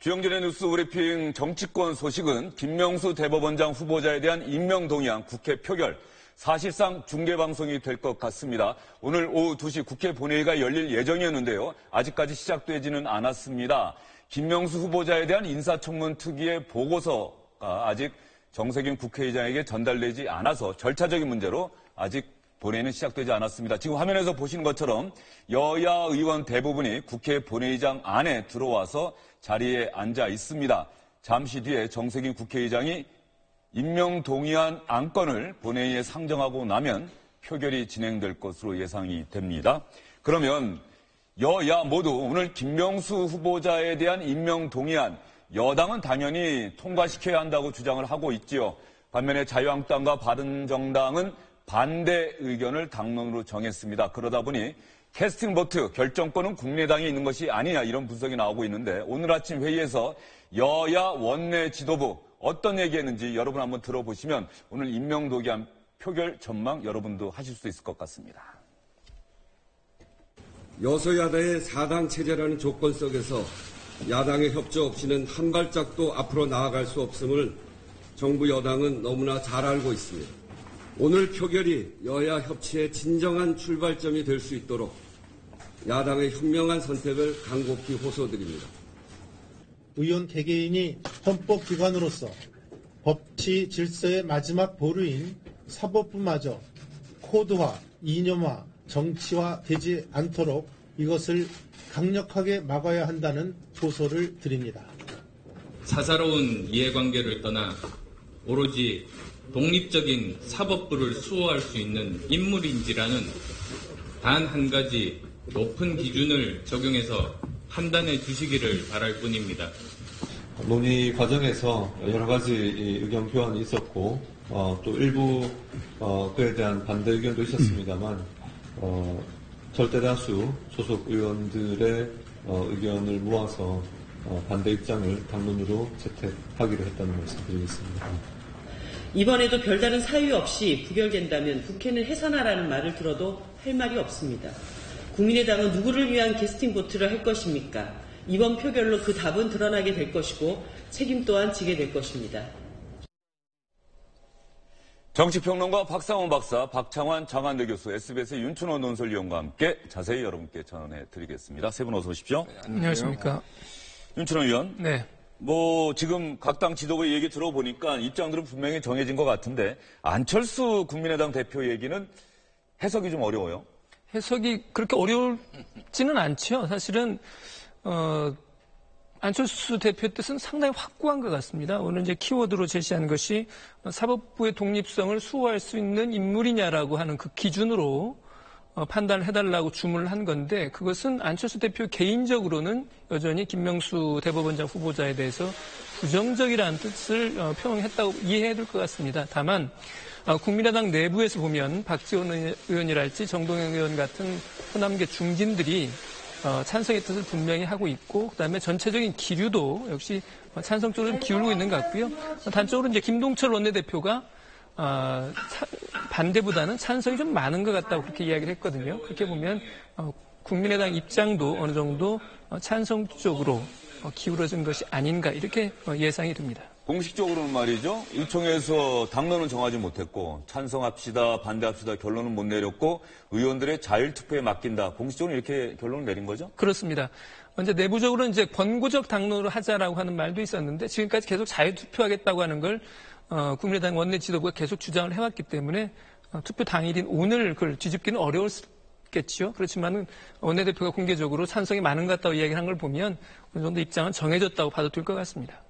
주영진의 뉴스 브리핑 정치권 소식은 김명수 대법원장 후보자에 대한 임명 동의안 국회 표결, 사실상 중계방송이 될 것 같습니다. 오늘 오후 2시 국회 본회의가 열릴 예정이었는데요. 아직까지 시작되지는 않았습니다. 김명수 후보자에 대한 인사청문 특위의 보고서가 아직 정세균 국회의장에게 전달되지 않아서 절차적인 문제로 아직 본회의는 시작되지 않았습니다. 지금 화면에서 보시는 것처럼 여야 의원 대부분이 국회 본회의장 안에 들어와서 자리에 앉아 있습니다. 잠시 뒤에 정세균 국회의장이 임명 동의안 안건을 본회의에 상정하고 나면 표결이 진행될 것으로 예상이 됩니다. 그러면 여야 모두 오늘 김명수 후보자에 대한 임명 동의안, 여당은 당연히 통과시켜야 한다고 주장을 하고 있지요. 반면에 자유한국당과 바른정당은 반대 의견을 당론으로 정했습니다. 그러다 보니 캐스팅 보트 결정권은 국민의당에 있는 것이 아니냐 이런 분석이 나오고 있는데 오늘 아침 회의에서 여야 원내 지도부 어떤 얘기했는지 여러분 한번 들어보시면 오늘 임명 동의안 표결 전망 여러분도 하실 수 있을 것 같습니다. 여소야대의 4당 체제라는 조건 속에서 야당의 협조 없이는 한 발짝도 앞으로 나아갈 수 없음을 정부 여당은 너무나 잘 알고 있습니다. 오늘 표결이 여야 협치의 진정한 출발점이 될 수 있도록 야당의 현명한 선택을 간곡히 호소드립니다. 의원 개개인이 헌법기관으로서 법치 질서의 마지막 보루인 사법부마저 코드화, 이념화, 정치화되지 않도록 이것을 강력하게 막아야 한다는 호소를 드립니다. 사사로운 이해관계를 떠나 오로지 독립적인 사법부를 수호할 수 있는 인물인지라는 단 한 가지 높은 기준을 적용해서 판단해 주시기를 바랄 뿐입니다. 논의 과정에서 여러 가지 의견 교환이 있었고 또 일부 그에 대한 반대 의견도 있었습니다만 절대다수 소속 의원들의 의견을 모아서 반대 입장을 당론으로 채택하기로 했다는 말씀 드리겠습니다. 이번에도 별다른 사유 없이 부결된다면 국회는 해산하라는 말을 들어도 할 말이 없습니다. 국민의당은 누구를 위한 캐스팅 보트를 할 것입니까? 이번 표결로 그 답은 드러나게 될 것이고 책임 또한 지게 될 것입니다. 정치평론가 박상원 박사, 박창환 장한대 교수, SBS 윤춘호 논설위원과 함께 자세히 여러분께 전해드리겠습니다. 세 분 어서 오십시오. 네, 안녕하십니까. 윤춘호 의원. 네. 지금 각 당 지도부 얘기 들어보니까 입장들은 분명히 정해진 것 같은데 안철수 국민의당 대표 얘기는 해석이 좀 어려워요. 해석이 그렇게 어려울지는 않죠. 사실은 안철수 대표 뜻은 상당히 확고한 것 같습니다. 오늘 이제 키워드로 제시한 것이 사법부의 독립성을 수호할 수 있는 인물이냐라고 하는 그 기준으로 판단을 해달라고 주문을 한 건데 그것은 안철수 대표 개인적으로는 여전히 김명수 대법원장 후보자에 대해서 부정적이라는 뜻을 표명했다고 이해해야 될 것 같습니다. 다만 국민의당 내부에서 보면 박지원 의원이랄지 정동영 의원 같은 호남계 중진들이 찬성의 뜻을 분명히 하고 있고 그다음에 전체적인 기류도 역시 찬성 쪽으로 좀 기울고 있는 것 같고요. 단적으로 이제 김동철 원내대표가 반대보다는 찬성이 좀 많은 것 같다고 그렇게 이야기를 했거든요. 그렇게 보면 국민의당 입장도 어느 정도 찬성 쪽으로 기울어진 것이 아닌가 이렇게 예상이 됩니다. 공식적으로는 말이죠. 일총에서 당론은 정하지 못했고 찬성합시다, 반대합시다 결론은 못 내렸고 의원들의 자율투표에 맡긴다. 공식적으로 이렇게 결론을 내린 거죠? 그렇습니다. 이제 내부적으로는 이제 권고적 당론으로 하자라고 하는 말도 있었는데 지금까지 계속 자율투표하겠다고 하는 걸 국민의당 원내 지도부가 계속 주장을 해왔기 때문에 투표 당일인 오늘 그걸 뒤집기는 어려웠겠죠. 그렇지만은 원내대표가 공개적으로 찬성이 많은 것 같다고 이야기를 한 걸 보면 어느 정도 입장은 정해졌다고 봐도 될 것 같습니다.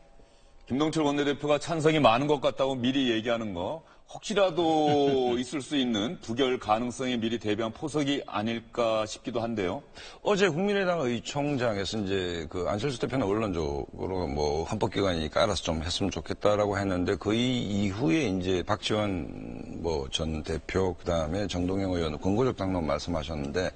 김동철 원내대표가 찬성이 많은 것 같다고 미리 얘기하는 거 혹시라도 있을 수 있는 부결 가능성에 미리 대비한 포석이 아닐까 싶기도 한데요. 어제 국민의당 의총장에서 이제 그 안철수 대표는 원론적으로 헌법기관이니까 알아서 좀 했으면 좋겠다라고 했는데 그 이후에 이제 박지원 전 대표 그다음에 정동영 의원 권고적 당론 말씀하셨는데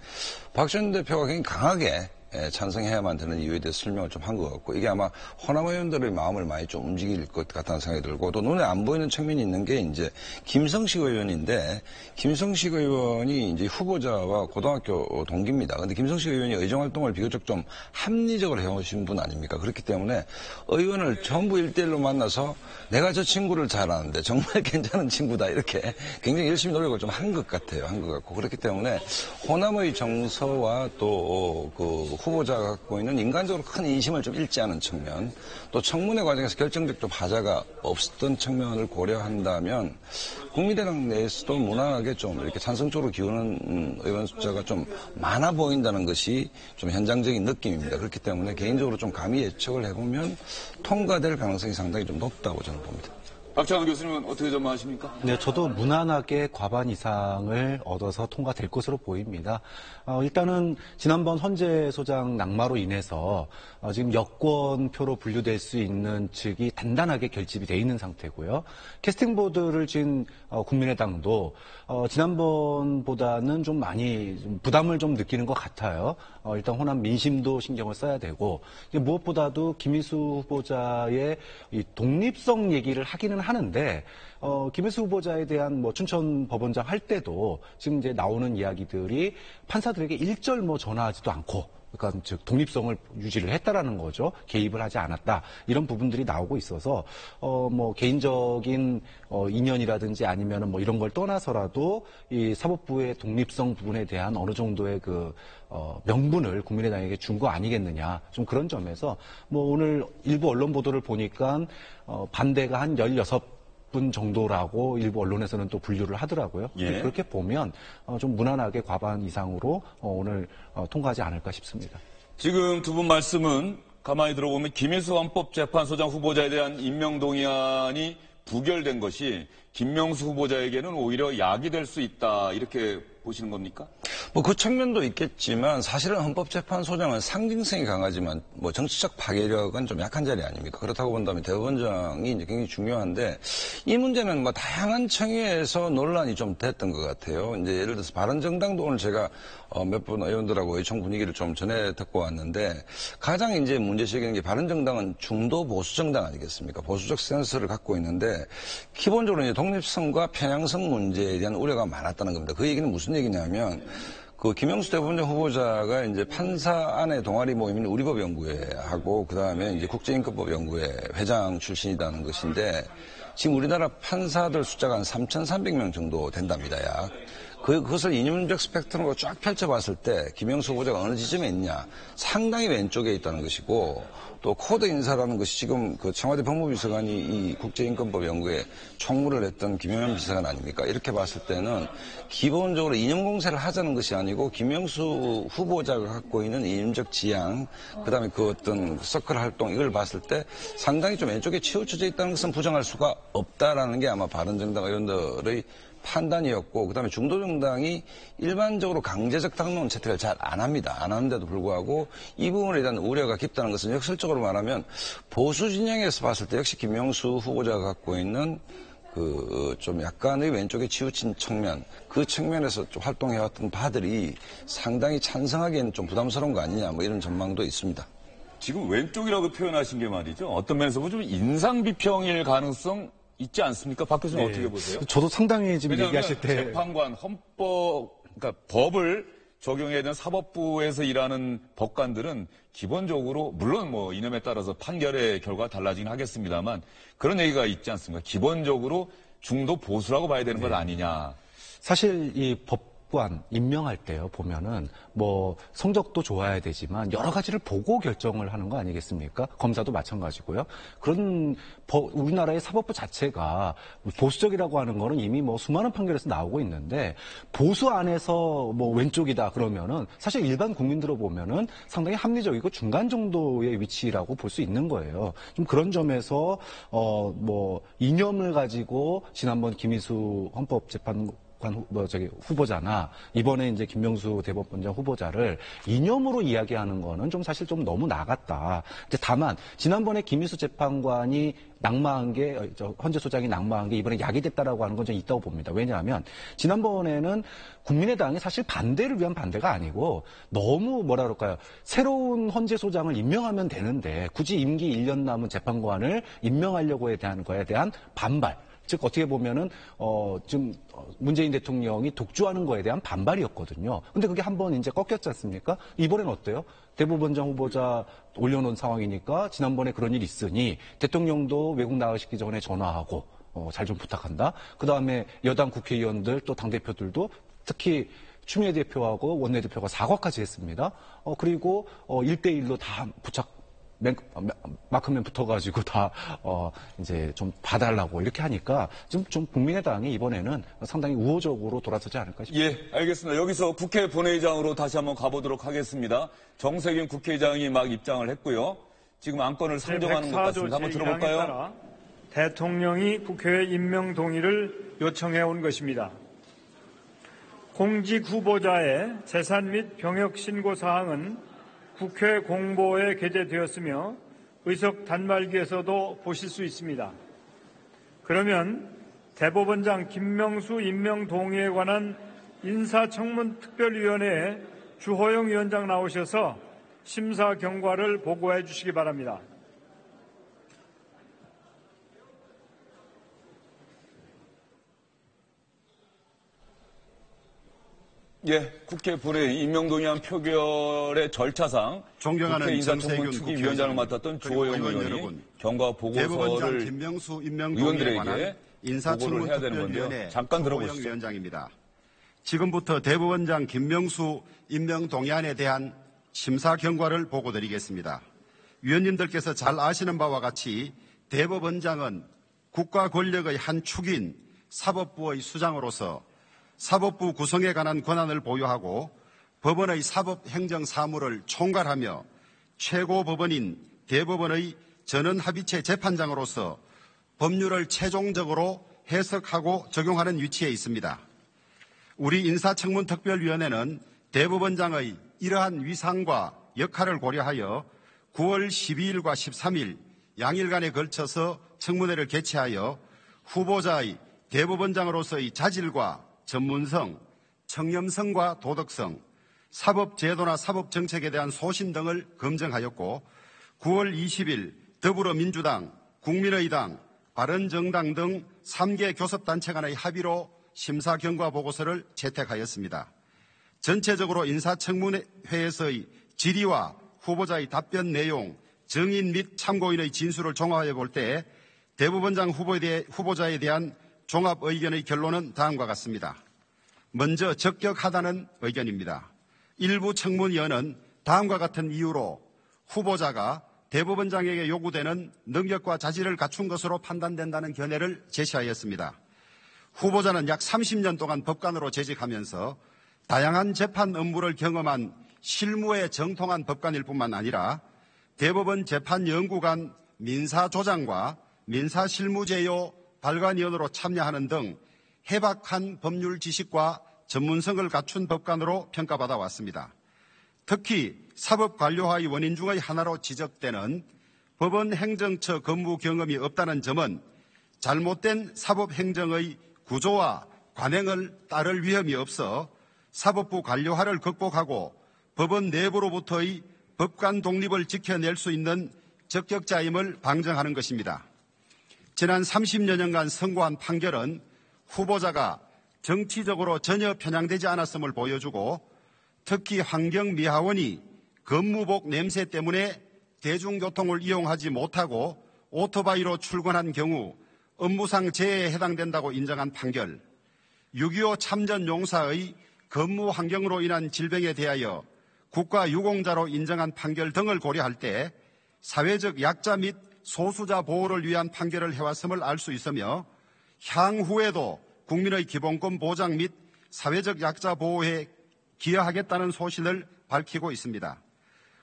박지원 대표가 굉장히 강하게 찬성해야만 되는 이유에 대해서 설명을 좀 한 것 같고 이게 아마 호남 의원들의 마음을 많이 좀 움직일 것 같다는 생각이 들고 또 눈에 안 보이는 측면이 있는 게 이제 김성식 의원인데 김성식 의원이 이제 후보자와 고등학교 동기입니다. 근데 김성식 의원이 의정 활동을 비교적 좀 합리적으로 해오신 분 아닙니까? 그렇기 때문에 의원을 전부 1대1로 만나서 내가 저 친구를 잘 아는데 정말 괜찮은 친구다 이렇게 굉장히 열심히 노력을 좀 한 것 같아요. 한 것 같고 그렇기 때문에 호남의 정서와 또 그 후보자가 갖고 있는 인간적으로 큰 인심을 좀 잃지 않은 측면 또 청문회 과정에서 결정적 좀 하자가 없었던 측면을 고려한다면 국민의당 내에서도 무난하게 좀 이렇게 찬성적으로 기우는 의원 숫자가 좀 많아 보인다는 것이 좀 현장적인 느낌입니다. 그렇기 때문에 개인적으로 좀 감히 예측을 해보면 통과될 가능성이 상당히 좀 높다고 저는 봅니다. 박찬원 교수님은 어떻게 전망하십니까? 네, 저도 무난하게 과반 이상을 얻어서 통과될 것으로 보입니다. 일단은 지난번 헌재 소장 낙마로 인해서 지금 여권표로 분류될 수 있는 측이 단단하게 결집이 돼 있는 상태고요. 캐스팅 보드를 진 국민의당도 지난번보다는 좀 많이 부담을 좀 느끼는 것 같아요. 일단 호남 민심도 신경을 써야 되고 무엇보다도 김희수 후보자의 이 독립성 얘기를 하기는 하는데 김희수 후보자에 대한 뭐 춘천 법원장 할 때도 지금 이제 나오는 이야기들이 판사들에게 일절 뭐 전화하지도 않고 그러니까 즉 독립성을 유지를 했다라는 거죠. 개입을 하지 않았다. 이런 부분들이 나오고 있어서 뭐 개인적인 인연이라든지 아니면은 뭐 이런 걸 떠나서라도 이 사법부의 독립성 부분에 대한 어느 정도의 그 명분을 국민의당에게 준 거 아니겠느냐. 좀 그런 점에서 뭐 오늘 일부 언론 보도를 보니까 반대가 한 16분 정도라고 일부 언론에서는 또 분류를 하더라고요. 예. 그렇게 보면 좀 무난하게 과반 이상으로 오늘 통과하지 않을까 싶습니다. 지금 두 분 말씀은 가만히 들어보면 김희수 헌법재판소장 후보자에 대한 임명동의안이 부결된 것이 김명수 후보자에게는 오히려 약이 될 수 있다 이렇게 보시는 겁니까? 뭐 그 측면도 있겠지만 사실은 헌법재판소장은 상징성이 강하지만 뭐 정치적 파괴력은 좀 약한 자리 아닙니까? 그렇다고 본다면 대법원장이 이제 굉장히 중요한데 이 문제는 뭐 다양한 청의에서 논란이 좀 됐던 것 같아요. 이제 예를 들어서 바른정당도 오늘 제가 몇 분 의원들하고 의총 분위기를 좀 전해 듣고 왔는데 가장 이제 문제시되는 게 바른정당은 중도 보수 정당 아니겠습니까? 보수적 센스를 갖고 있는데 기본적으로 이제 독립성과 편향성 문제에 대한 우려가 많았다는 겁니다. 그 얘기는 무슨 얘기냐면 그 김영수 대법원장 후보자가 이제 판사 안에 동아리 모임인 우리법연구회하고 그 다음에 이제 국제인권법연구회 회장 출신이라는 것인데 지금 우리나라 판사들 숫자가 한 3,300명 정도 된답니다, 약. 그것을 이념적 스펙트럼으로 쫙 펼쳐봤을 때 김영수 후보자가 어느 지점에 있냐 상당히 왼쪽에 있다는 것이고 또 코드 인사라는 것이 지금 그 청와대 법무비서관이 이 국제인권법 연구에 총무를 했던 김영현 비서관 아닙니까? 이렇게 봤을 때는 기본적으로 이념 공세를 하자는 것이 아니고 김영수 후보자가 갖고 있는 이념적 지향, 그다음에 그 어떤 서클 활동 이걸 봤을 때 상당히 좀 왼쪽에 치우쳐져 있다는 것은 부정할 수가 없다라는 게 아마 바른정당 의원들의 판단이었고 그다음에 중도정당이 일반적으로 강제적 당론 채택을 잘 안 합니다. 안 하는데도 불구하고 이 부분에 대한 우려가 깊다는 것은 역설적으로 말하면 보수 진영에서 봤을 때 역시 김명수 후보자가 갖고 있는 그 좀 약간의 왼쪽에 치우친 측면, 그 측면에서 좀 활동해왔던 바들이 상당히 찬성하기에는 좀 부담스러운 거 아니냐 뭐 이런 전망도 있습니다. 지금 왼쪽이라고 표현하신 게 말이죠. 어떤 면에서 보면 좀 인상 비평일 가능성 있지 않습니까? 박 교수님 네. 어떻게 보세요? 저도 상당히 지금 왜냐하면 얘기하실 때 재판관, 헌법, 그러니까 법을 적용해야 되는 사법부에서 일하는 법관들은 기본적으로 물론 뭐 이념에 따라서 판결의 결과가 달라지긴 하겠습니다만 그런 얘기가 있지 않습니까? 기본적으로 중도 보수라고 봐야 되는 것 아니냐. 사실 이 법관 임명할 때요 보면은 뭐 성적도 좋아야 되지만 여러 가지를 보고 결정을 하는 거 아니겠습니까? 검사도 마찬가지고요. 그런 우리나라의 사법부 자체가 보수적이라고 하는 거는 이미 뭐 수많은 판결에서 나오고 있는데 보수 안에서 뭐 왼쪽이다 그러면은 사실 일반 국민들로 보면은 상당히 합리적이고 중간 정도의 위치라고 볼 수 있는 거예요. 좀 그런 점에서 뭐 이념을 가지고 지난번 김희수 헌법재판 후보자나 이번에 이제 김명수 대법원장 후보자를 이념으로 이야기하는 거는 좀 사실 좀 너무 나갔다. 이제 다만 지난번에 김희수 재판관이 낙마한 게 헌재 소장이 낙마한 게 이번에 야기됐다라고 하는 건 좀 있다고 봅니다. 왜냐하면 지난번에는 국민의당이 사실 반대를 위한 반대가 아니고 너무 뭐라 그럴까요? 새로운 헌재 소장을 임명하면 되는데 굳이 임기 1년 남은 재판관을 임명하려고 대한 거에 대한 반발. 즉 어떻게 보면은 지금 문재인 대통령이 독주하는 거에 대한 반발이었거든요. 근데 그게 한번 이제 꺾였지 않습니까? 이번엔 어때요? 대법원장 후보자 올려놓은 상황이니까 지난번에 그런 일이 있으니 대통령도 외국 나가시기 전에 전화하고 잘 좀 부탁한다. 그 다음에 여당 국회의원들 또 당대표들도 특히 추미애 대표하고 원내대표가 사과까지 했습니다. 그리고 1대1로 다 마크맨 붙어가지고 다, 이제 좀 봐달라고 이렇게 하니까 좀 국민의당이 이번에는 상당히 우호적으로 돌아서지 않을까 싶습니다. 예, 알겠습니다. 여기서 국회 본회의장으로 다시 한번 가보도록 하겠습니다. 정세균 국회의장이 막 입장을 했고요. 지금 안건을 상정하는 것 같습니다. 한번 들어볼까요? 따라 대통령이 국회에 임명 동의를 요청해 온 것입니다. 공직 후보자의 재산 및 병역 신고 사항은 국회 공보에 게재되었으며 의석 단말기에서도 보실 수 있습니다. 그러면 대법원장 김명수 임명 동의에 관한 인사청문특별위원회에 주호영 위원장 나오셔서 심사 경과를 보고해 주시기 바랍니다. 예, 국회 본회의 임명동의안 표결의 절차상 국회 인사청문특위위원장을 맡았던 주호영 의원이 경과 보고서를 김명수 임명동의에 관한 인사청문특별위원회 잠깐 주호영 들어보시죠. 위원장입니다. 지금부터 대법원장 김명수 임명동의안에 대한 심사 경과를 보고드리겠습니다. 위원님들께서 잘 아시는 바와 같이 대법원장은 국가 권력의 한 축인 사법부의 수장으로서 사법부 구성에 관한 권한을 보유하고 법원의 사법행정 사무를 총괄하며 최고법원인 대법원의 전원합의체 재판장으로서 법률을 최종적으로 해석하고 적용하는 위치에 있습니다. 우리 인사청문특별위원회는 대법원장의 이러한 위상과 역할을 고려하여 9월 12일과 13일 양일간에 걸쳐서 청문회를 개최하여 후보자의 대법원장으로서의 자질과 전문성, 청렴성과 도덕성, 사법제도나 사법정책에 대한 소신 등을 검증하였고 9월 20일 더불어민주당, 국민의당, 바른정당 등 3개 교섭단체 간의 합의로 심사 경과 보고서를 채택하였습니다. 전체적으로 인사청문회에서의 질의와 후보자의 답변 내용, 증인 및 참고인의 진술을 종합해 볼 때 대법원장 후보자에 대한 종합 의견의 결론은 다음과 같습니다. 먼저 적격하다는 의견입니다. 일부 청문위원은 다음과 같은 이유로 후보자가 대법원장에게 요구되는 능력과 자질을 갖춘 것으로 판단된다는 견해를 제시하였습니다. 후보자는 약 30년 동안 법관으로 재직하면서 다양한 재판 업무를 경험한 실무에 정통한 법관일 뿐만 아니라 대법원 재판연구관 민사조장과 민사실무제요 발간위원으로 참여하는 등 해박한 법률 지식과 전문성을 갖춘 법관으로 평가받아 왔습니다. 특히 사법관료화의 원인 중의 하나로 지적되는 법원 행정처 근무 경험이 없다는 점은 잘못된 사법행정의 구조와 관행을 따를 위험이 없어 사법부 관료화를 극복하고 법원 내부로부터의 법관 독립을 지켜낼 수 있는 적격자임을 방증하는 것입니다. 지난 30여 년간 선고한 판결은 후보자가 정치적으로 전혀 편향되지 않았음을 보여주고 특히 환경미화원이 근무복 냄새 때문에 대중교통을 이용하지 못하고 오토바이로 출근한 경우 업무상 재해에 해당된다고 인정한 판결, 6.25 참전용사의 근무 환경으로 인한 질병에 대하여 국가유공자로 인정한 판결 등을 고려할 때 사회적 약자 및 소수자 보호를 위한 판결을 해왔음을 알 수 있으며 향후에도 국민의 기본권 보장 및 사회적 약자 보호에 기여하겠다는 소신을 밝히고 있습니다.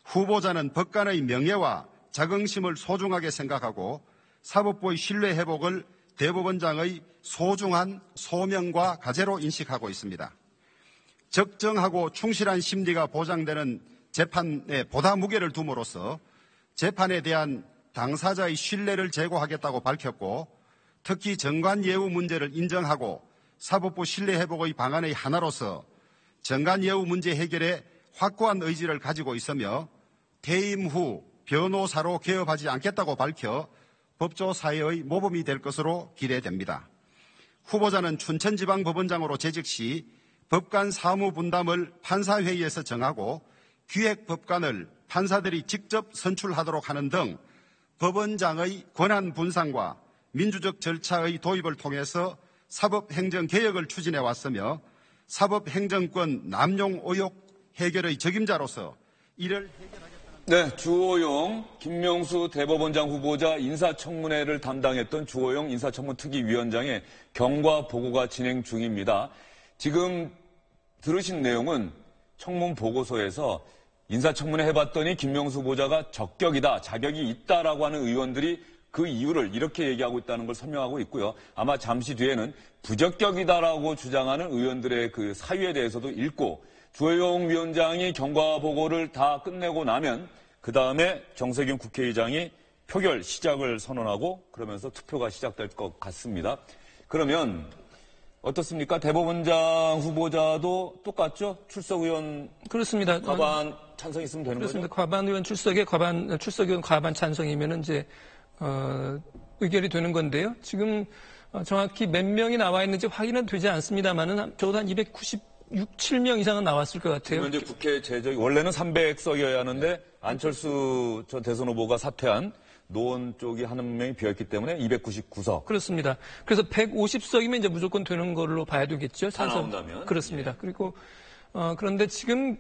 후보자는 법관의 명예와 자긍심을 소중하게 생각하고 사법부의 신뢰 회복을 대법원장의 소중한 소명과 과제로 인식하고 있습니다. 적정하고 충실한 심리가 보장되는 재판에 보다 무게를 둠으로써 재판에 대한 당사자의 신뢰를 제고하겠다고 밝혔고, 특히 정관예우 문제를 인정하고 사법부 신뢰 회복의 방안의 하나로서 정관예우 문제 해결에 확고한 의지를 가지고 있으며 퇴임 후 변호사로 개업하지 않겠다고 밝혀 법조 사회의 모범이 될 것으로 기대됩니다. 후보자는 춘천지방법원장으로 재직 시 법관 사무 분담을 판사회의에서 정하고 기획법관을 판사들이 직접 선출하도록 하는 등 법원장의 권한 분산과 민주적 절차의 도입을 통해서 사법행정개혁을 추진해 왔으며 사법행정권 남용 의혹 해결의 적임자로서 이를 해결하겠다는. 네, 주호영, 김명수 대법원장 후보자 인사청문회를 담당했던 주호영 인사청문특위위원장의 경과 보고가 진행 중입니다. 지금 들으신 내용은 청문 보고서에서 인사청문회 해봤더니 김명수 후보자가 적격이다, 자격이 있다라고 하는 의원들이 그 이유를 이렇게 얘기하고 있다는 걸 설명하고 있고요. 아마 잠시 뒤에는 부적격이다라고 주장하는 의원들의 그 사유에 대해서도 읽고, 주호영 위원장이 경과 보고를 다 끝내고 나면 그 다음에 정세균 국회의장이 표결 시작을 선언하고 그러면서 투표가 시작될 것 같습니다. 그러면 어떻습니까? 대법원장 후보자도 똑같죠? 출석 의원 그렇습니다. 과반 찬성 있으면 되는 그렇습니다. 거죠? 과반 의원 출석 의원 과반 찬성이면은 이제 의결이 되는 건데요. 지금 정확히 몇 명이 나와 있는지 확인은 되지 않습니다만은 적어도 한 267명 이상은 나왔을 것 같아요. 현재 국회 제적이 원래는 300석이어야 하는데 안철수 전 대선 후보가 사퇴한 노원 쪽이 한 명이 비어있기 때문에 299석. 그렇습니다. 그래서 150석이면 이제 무조건 되는 걸로 봐야 되겠죠. 다 나온다면. 그렇습니다. 예. 그리고 그런데 지금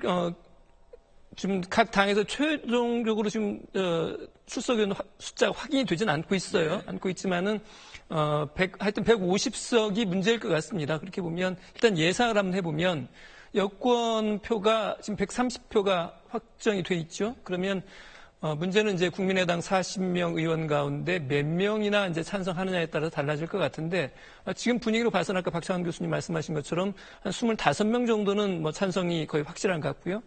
각 당에서 최종적으로 지금 출석 의원 숫자가 확인이 되진 않고 있어요. 네. 않고 있지만은 하여튼 150석이 문제일 것 같습니다. 그렇게 보면 일단 예상을 한번 해보면 여권 표가 지금 130표가 확정이 돼 있죠. 그러면 문제는 이제 국민의당 40명 의원 가운데 몇 명이나 이제 찬성하느냐에 따라서 달라질 것 같은데, 지금 분위기로 봐서는 아까 박창환 교수님 말씀하신 것처럼 한 25명 정도는 뭐 찬성이 거의 확실한 것 같고요.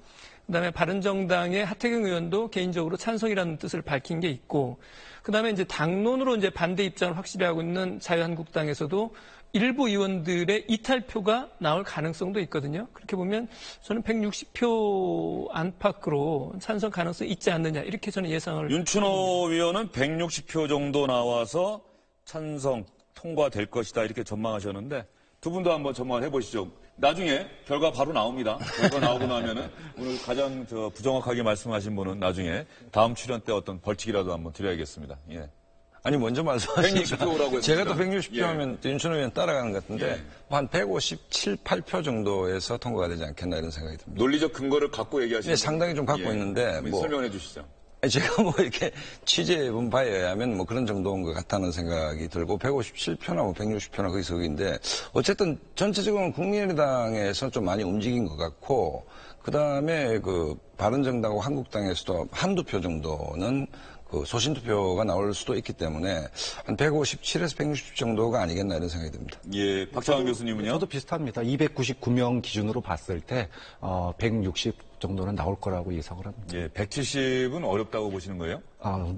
그다음에 바른정당의 하태경 의원도 개인적으로 찬성이라는 뜻을 밝힌 게 있고, 그다음에 이제 당론으로 이제 반대 입장을 확실히 하고 있는 자유한국당에서도 일부 의원들의 이탈표가 나올 가능성도 있거든요. 그렇게 보면 저는 160표 안팎으로 찬성 가능성이 있지 않느냐, 이렇게 저는 예상을. 윤춘호 위원은 160표 정도 나와서 찬성 통과될 것이다, 이렇게 전망하셨는데 두 분도 한번 전망을 해보시죠. 나중에 결과 바로 나옵니다. 결과 나오고 나면은 오늘 가장 부정확하게 말씀하신 분은 나중에 다음 출연 때 어떤 벌칙이라도 한번 드려야겠습니다. 예. 아니, 먼저 말씀하시죠. 160표라고 제가 또 했습니다. 160표 하면 윤춘호 의원 따라가는 것 같은데, 예. 한 157, 8표 정도에서 통과가 되지 않겠나 이런 생각이 듭니다. 논리적 근거를 갖고 얘기하시는. 네, 상당히 좀 갖고 예. 있는데, 설명해 주시죠. 제가 뭐 이렇게 취재해본 바에 의하면 뭐 그런 정도인 것 같다는 생각이 들고, 157표나 뭐 160표나 거기서 거기인데, 어쨌든 전체적으로는 국민의당에서 좀 많이 움직인 것 같고, 그 다음에 그 바른정당하고 한국당에서도 한두 표 정도는 그 소신투표가 나올 수도 있기 때문에 한 157에서 160 정도가 아니겠나 이런 생각이 듭니다. 예, 박창환 교수님은요? 저도 비슷합니다. 299명 기준으로 봤을 때 160 정도는 나올 거라고 예상을 합니다. 예, 170은 어렵다고 보시는 거예요?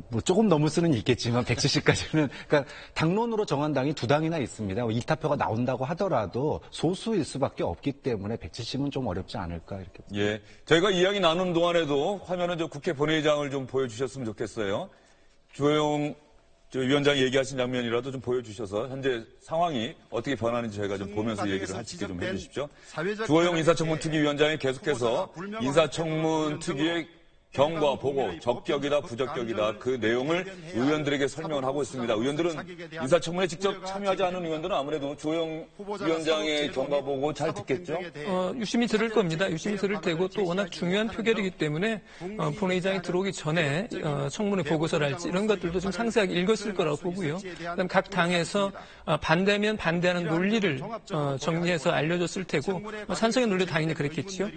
뭐 조금 넘을 수는 있겠지만 170까지는 그러니까 당론으로 정한 당이 두 당이나 있습니다. 이타표가 나온다고 하더라도 소수일 수밖에 없기 때문에 170은 좀 어렵지 않을까 이렇게. 예, 저희가 이야기 나누는 동안에도 화면은 국회 본회의장을 좀 보여주셨으면 좋겠어요. 주호영 위원장이 얘기하신 장면이라도 좀 보여주셔서 현재 상황이 어떻게 변하는지 저희가 좀 보면서 얘기를 할 수 있게 좀 해주십시오. 주호영 인사청문특위위원장이 계속해서 인사청문특위의 경과 보고 적격이다 부적격이다 그 내용을 의원들에게 설명을 하고 있습니다. 의원들은 인사청문회에 직접 참여하지 않은 의원들은 아무래도 주호영 위원장의 경과 보고 잘 듣겠죠? 유심히 들을 겁니다. 유심히 들을 테고 또 워낙 중요한 표결이기 때문에 본회의장이 들어오기 전에 청문회 보고서랄지 이런 것들도 좀 상세하게 읽었을 거라고 보고요. 그다음 각 당에서 반대면 반대하는 논리를 정리해서 알려줬을 테고 찬성의 논리도 당연히 그랬겠죠.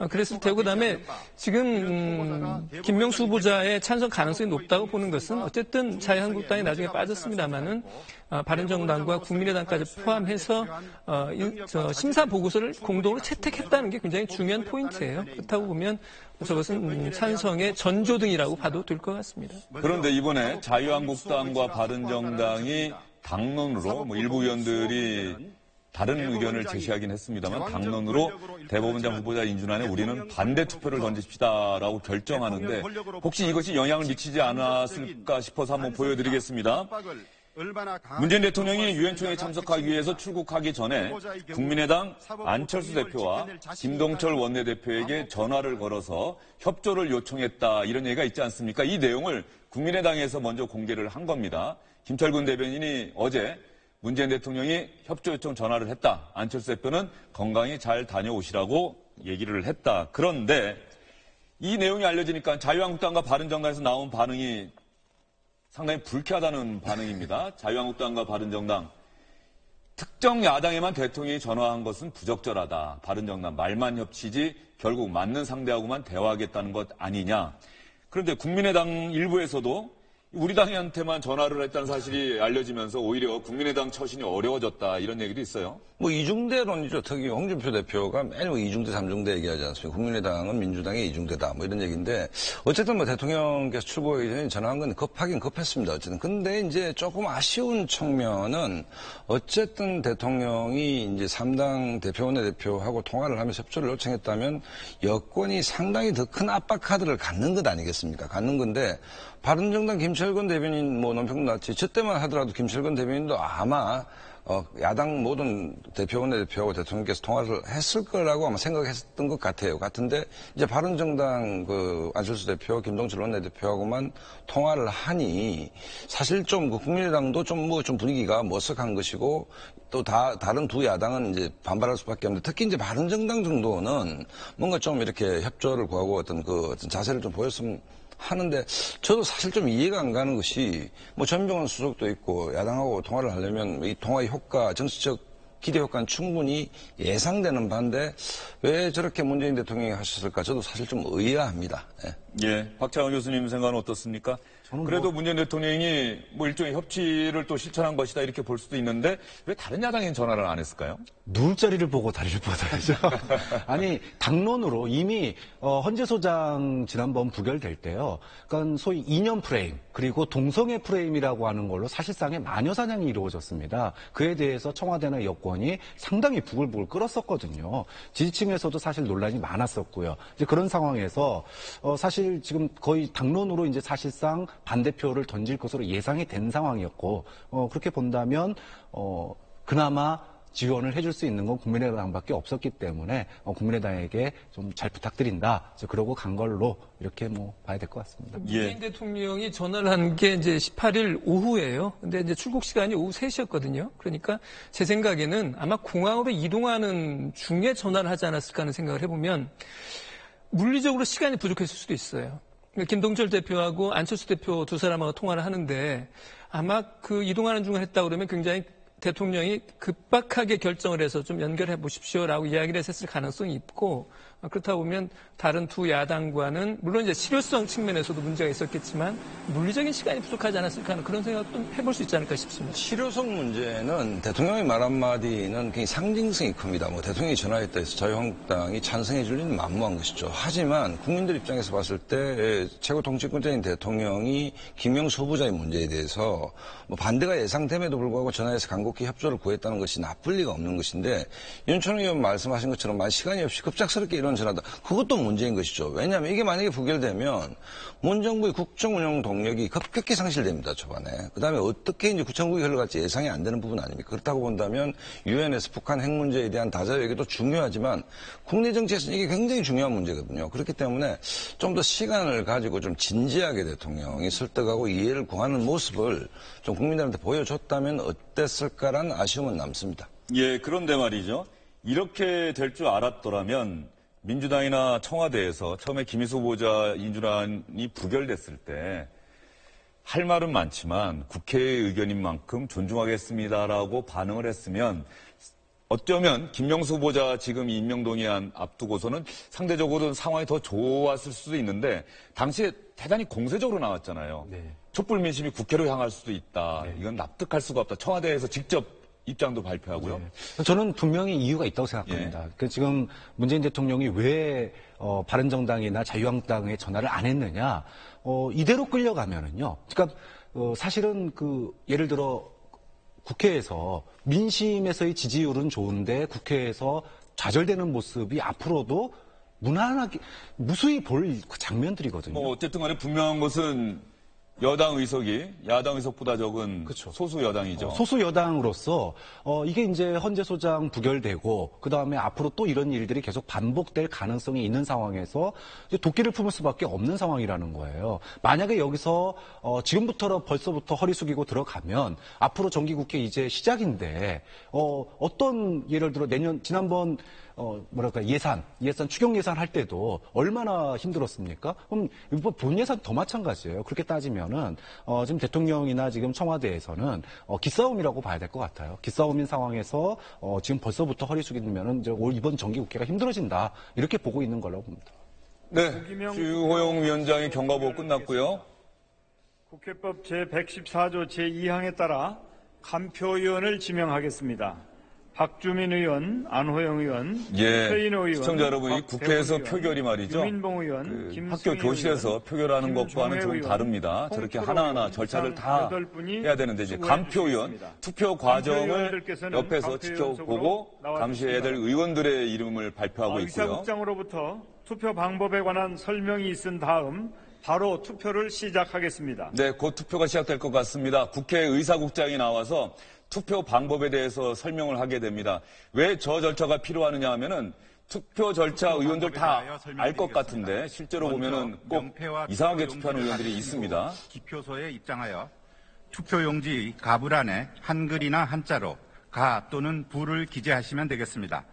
그랬을 테고 그다음에 지금 김명수 후보자의 찬성 가능성이 높다고 보는 것은 어쨌든 자유한국당이 나중에 빠졌습니다마는 바른정당과 국민의당까지 포함해서 심사 보고서를 공동으로 채택했다는 게 굉장히 중요한 포인트예요. 그렇다고 보면 저것은 찬성의 전조등이라고 봐도 될 것 같습니다. 그런데 이번에 자유한국당과 바른정당이 당론으로 일부 의원들이 다른 의견을 제시하긴 했습니다만 당론으로 대법원장 후보자 인준안에 우리는 반대 투표를 던집시다라고 결정하는데 혹시 이것이 영향을 미치지 않았을까 싶어서 한번 보여드리겠습니다. 문재인 대통령이 유엔총회에 참석하기 위해서 출국하기 전에 국민의당 안철수 대표와 김동철 원내대표에게 전화를 걸어서 협조를 요청했다 이런 얘기가 있지 않습니까? 이 내용을 국민의당에서 먼저 공개를 한 겁니다. 김철근 대변인이 어제 문재인 대통령이 협조 요청 전화를 했다. 안철수 대표는 건강히 잘 다녀오시라고 얘기를 했다. 그런데 이 내용이 알려지니까 자유한국당과 바른정당에서 나온 반응이 상당히 불쾌하다는 반응입니다. 자유한국당과 바른정당. 특정 야당에만 대통령이 전화한 것은 부적절하다. 바른정당 말만 협치지 결국 맞는 상대하고만 대화하겠다는 것 아니냐. 그런데 국민의당 일부에서도 우리 당한테만 전화를 했다는 사실이 알려지면서 오히려 국민의당 처신이 어려워졌다 이런 얘기도 있어요. 이중대론이죠. 특히 홍준표 대표가 매일 이중대, 삼중대 얘기하지 않습니까? 국민의당은 민주당의 이중대다 이런 얘기인데 어쨌든 대통령께서 출국하기 전에 전화한 건 급하긴 급했습니다. 어쨌든. 근데 이제 조금 아쉬운 측면은 어쨌든 대통령이 이제 3당 대표 원내대표하고 통화를 하면서 협조를 요청했다면 여권이 상당히 더 큰 압박 카드를 갖는 것 아니겠습니까? 갖는 건데 바른정당 김철근 대변인 논평났지 저 때만 하더라도 김철근 대변인도 아마 야당 모든 대표 원내대표하고 대통령께서 통화를 했을 거라고 아마 생각했던 것 같아요. 같은데 이제 바른정당 안철수 대표, 김동철 원내대표하고만 통화를 하니 사실 좀 국민의당도 좀 분위기가 머쓱한 것이고 또 다른 두 야당은 이제 반발할 수밖에 없는데 특히 이제 바른정당 정도는 뭔가 좀 이렇게 협조를 구하고 어떤 자세를 좀 보였으면 하는데 저도 사실 좀 이해가 안 가는 것이 전병헌 수석도 있고 야당하고 통화를 하려면 이 통화의 효과, 정치적 기대 효과는 충분히 예상되는 바인데 왜 저렇게 문재인 대통령이 하셨을까 저도 사실 좀 의아합니다. 예, 박창원 교수님 생각은 어떻습니까? 그래도 문재인 대통령이 일종의 협치를 또 실천한 것이다 이렇게 볼 수도 있는데 왜 다른 야당엔 전화를 안 했을까요? 누울 자리를 보고 다리를 뻗어야죠. 아니 당론으로 이미 헌재 소장 지난번 부결될 때요. 그러니까 소위 이념 프레임 그리고 동성애 프레임이라고 하는 걸로 사실상의 마녀 사냥이 이루어졌습니다. 그에 대해서 청와대나 여권이 상당히 부글부글 끓었었거든요. 지지층에서도 사실 논란이 많았었고요. 이제 그런 상황에서 사실 지금 거의 당론으로 이제 사실상 반대표를 던질 것으로 예상이 된 상황이었고 그렇게 본다면 그나마 지원을 해줄 수 있는 건 국민의당밖에 없었기 때문에 국민의당에게 좀 잘 부탁드린다. 그러고 간 걸로 이렇게 봐야 될 것 같습니다. 문재인 대통령이 전화를 한 게 이제 18일 오후예요. 근데 이제 출국 시간이 오후 3시였거든요. 그러니까 제 생각에는 아마 공항으로 이동하는 중에 전화를 하지 않았을까 하는 생각을 해보면 물리적으로 시간이 부족했을 수도 있어요. 김동철 대표하고 안철수 대표 두 사람하고 통화를 하는데 아마 이동하는 중에 했다 그러면 굉장히 대통령이 급박하게 결정을 해서 좀 연결해 보십시오라고 이야기를 했을 가능성이 있고 그렇다 보면 다른 두 야당과는 물론 이제 실효성 측면에서도 문제가 있었겠지만 물리적인 시간이 부족하지 않았을까 하는 그런 생각도 해볼 수 있지 않을까 싶습니다. 실효성 문제는 대통령의 말 한마디는 굉장히 상징성이 큽니다. 대통령이 전화했다 해서 자유한국당이 찬성해 줄 일은 만무한 것이죠. 하지만 국민들 입장에서 봤을 때 최고 통치권자인 대통령이 김명수 후보자의 문제에 대해서 반대가 예상됨에도 불구하고 전화해서 간곡히 협조를 구했다는 것이 나쁠 리가 없는 것인데 윤천호 의원 말씀하신 것처럼 시간이 없이 급작스럽게 이런 전화다. 그것도 문제인 것이죠. 왜냐하면 이게 만약에 부결되면 문정부의 국정운영 동력이 급격히 상실됩니다. 초반에. 그다음에 어떻게 이제 국정국이 흘러갈지 예상이 안 되는 부분 아닙니까? 그렇다고 본다면 유엔에서 북한 핵 문제에 대한 다자 얘기도 중요하지만 국내 정치에서는 이게 굉장히 중요한 문제거든요. 그렇기 때문에 좀 더 시간을 가지고 좀 진지하게 대통령이 설득하고 이해를 구하는 모습을 좀 국민들한테 보여줬다면 어땠을까라는 아쉬움은 남습니다. 예, 그런데 말이죠. 이렇게 될 줄 알았더라면 민주당이나 청와대에서 처음에 김희수 후보자 인준안이 부결됐을 때 할 말은 많지만 국회의 의견인 만큼 존중하겠습니다라고 반응을 했으면 어쩌면 김명수 후보자 지금 임명동의안 앞두고서는 상대적으로는 상황이 더 좋았을 수도 있는데 당시에 대단히 공세적으로 나왔잖아요. 네. 촛불 민심이 국회로 향할 수도 있다. 이건 납득할 수가 없다. 청와대에서 직접 입장도 발표하고요. 네. 저는 분명히 이유가 있다고 생각합니다. 지금 문재인 대통령이 왜 바른정당이나 자유한국당에 전화를 안 했느냐. 이대로 끌려가면은요. 그러니까 사실은 예를 들어 국회에서 민심에서의 지지율은 좋은데 국회에서 좌절되는 모습이 앞으로도 무난하게 무수히 볼 장면들이거든요. 어쨌든 간에 분명한 것은 여당 의석이 야당 의석보다 적은 그렇죠. 소수 여당이죠. 소수 여당으로서 이게 이제 헌재 소장 부결되고 그 다음에 앞으로 또 이런 일들이 계속 반복될 가능성이 있는 상황에서 이제 도끼를 품을 수밖에 없는 상황이라는 거예요. 만약에 여기서 벌써부터 허리 숙이고 들어가면 앞으로 정기국회 이제 시작인데 어떤 예를 들어 지난번 예산 추경 예산 할 때도 얼마나 힘들었습니까? 그럼 이번 본 예산 더 마찬가지예요. 그렇게 따지면은 지금 대통령이나 지금 청와대에서는 기싸움이라고 봐야 될 것 같아요. 기싸움인 상황에서 지금 벌써부터 허리 숙이면은 이번 정기국회가 힘들어진다 이렇게 보고 있는 걸로 봅니다. 네, 주호영 위원장의 경과보고 끝났고요. 국회법 제114조 제2항에 따라 간표위원을 지명하겠습니다. 박주민 의원, 안호영 의원, 최인호 의원, 시청자 여러분, 이 국회에서 의원, 표결이 말이죠. 유민봉 의원, 학교 교실에서 표결하는 것과는 좀 다릅니다. 저렇게 하나하나 절차를 다 해야 되는데 이제 간표위원, 투표 과정을 옆에서 지켜보고 감시해야 될 의원들의 이름을 발표하고 있고요. 의사국장으로부터 투표 방법에 관한 설명이 있은 다음 바로 투표를 시작하겠습니다. 네, 곧 투표가 시작될 것 같습니다. 국회 의사국장이 나와서 투표 방법에 대해서 설명을 하게 됩니다. 왜 저 절차가 필요하느냐 하면은 투표 절차 의원들 다 알 것 같은데 실제로 보면은 꼭 이상하게 투표하는 의원들이 있습니다. 기표소에 입장하여 투표용지 가불안에 한글이나 한자로 가 또는 부를 기재하시면 되겠습니다.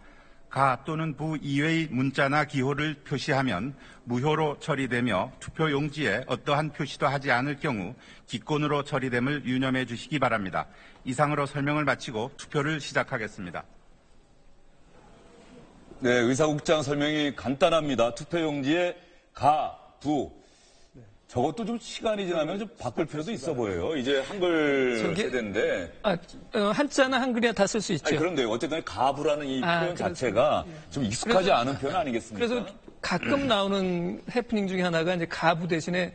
가 또는 부 이외의 문자나 기호를 표시하면 무효로 처리되며 투표용지에 어떠한 표시도 하지 않을 경우 기권으로 처리됨을 유념해 주시기 바랍니다. 이상으로 설명을 마치고 투표를 시작하겠습니다. 네, 의사국장 설명이 간단합니다. 투표용지에 가, 부. 저것도 좀 시간이 지나면 좀 바꿀 필요도 있어 보여요. 이제 한글 세대인데. 한자나 한글이나 다 쓸 수 있죠. 그런데 어쨌든 가부라는 이 표현 자체가 좀 익숙하지 않은 표현 아니겠습니까? 그래서 가끔 나오는 해프닝 중에 하나가 이제 가부 대신에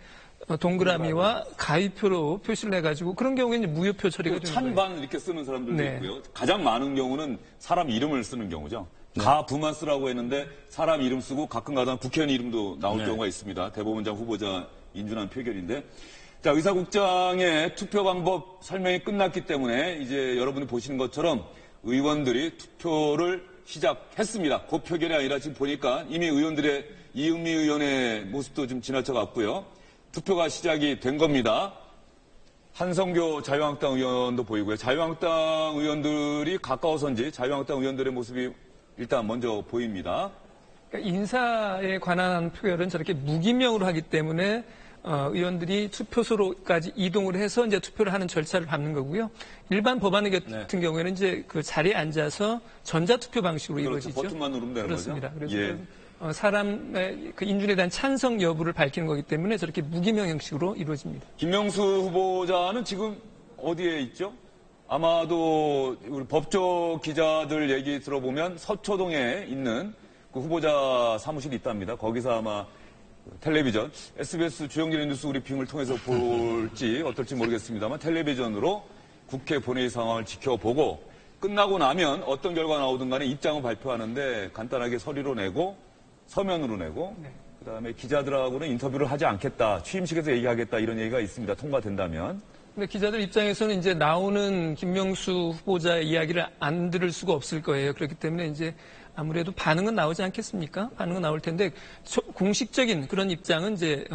동그라미와 가위표로 표시를 해가지고 그런 경우에는 무효표 처리가 되는 거예요. 찬반 이렇게 쓰는 사람들도 있고요. 가장 많은 경우는 사람 이름을 쓰는 경우죠. 가부만 쓰라고 했는데 사람 이름 쓰고 가끔 가다 국회의원 이름도 나올 경우가 있습니다. 대법원장 후보자 인준한 표결인데. 자, 의사국장의 투표 방법 설명이 끝났기 때문에 이제 여러분이 보시는 것처럼 의원들이 투표를 시작했습니다. 그 표결이 아니라 지금 보니까 이미 의원들의 이은미 의원의 모습도 좀 지나쳐 갔고요. 투표가 시작이 된 겁니다. 한성교 자유한국당 의원도 보이고요. 자유한국당 의원들이 가까워서인지 자유한국당 의원들의 모습이 일단 먼저 보입니다. 그러니까 인사에 관한 표결은 저렇게 무기명으로 하기 때문에 의원들이 투표소로까지 이동을 해서 이제 투표를 하는 절차를 밟는 거고요. 일반 법안 같은 경우에는 이제 그 자리에 앉아서 전자투표 방식으로 이루어지죠. 버튼만 누르면 되는 그렇습니다. 거죠? 그래서 사람의 그 인준에 대한 찬성 여부를 밝히는 거기 때문에 저렇게 무기명 형식으로 이루어집니다. 김명수 후보자는 지금 어디에 있죠? 아마도 우리 법조 기자들 얘기 들어보면 서초동에 있는 그 후보자 사무실이 있답니다. 거기서 아마 텔레비전, SBS 주영진 뉴스 브리핑을 통해서 볼지 어떨지 모르겠습니다만 텔레비전으로 국회 본회의 상황을 지켜보고 끝나고 나면 어떤 결과가 나오든 간에 입장을 발표하는데 간단하게 서류로 내고 서면으로 내고 그다음에 기자들하고는 인터뷰를 하지 않겠다. 취임식에서 얘기하겠다. 이런 얘기가 있습니다. 통과된다면. 근데 기자들 입장에서는 이제 나오는 김명수 후보자의 이야기를 안 들을 수가 없을 거예요. 그렇기 때문에 이제 아무래도 반응은 나오지 않겠습니까? 반응은 나올 텐데 공식적인 그런 입장은 이제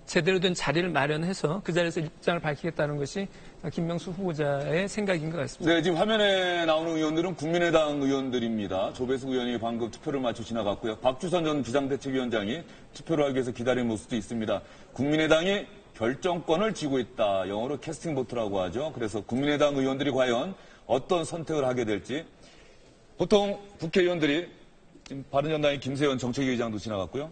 제대로 된 자리를 마련해서 그 자리에서 입장을 밝히겠다는 것이 김명수 후보자의 생각인 것 같습니다. 네, 지금 화면에 나오는 의원들은 국민의당 의원들입니다. 조배수 의원이 방금 투표를 마쳐 지나갔고요. 박주선 전 비상대책위원장이 투표를 하기 위해서 기다리는 모습도 있습니다. 국민의당이 결정권을 쥐고 있다. 영어로 캐스팅 보트라고 하죠. 그래서 국민의당 의원들이 과연 어떤 선택을 하게 될지 보통 국회의원들이 지금 바른정당의 김세현 정책위 의장도 지나갔고요.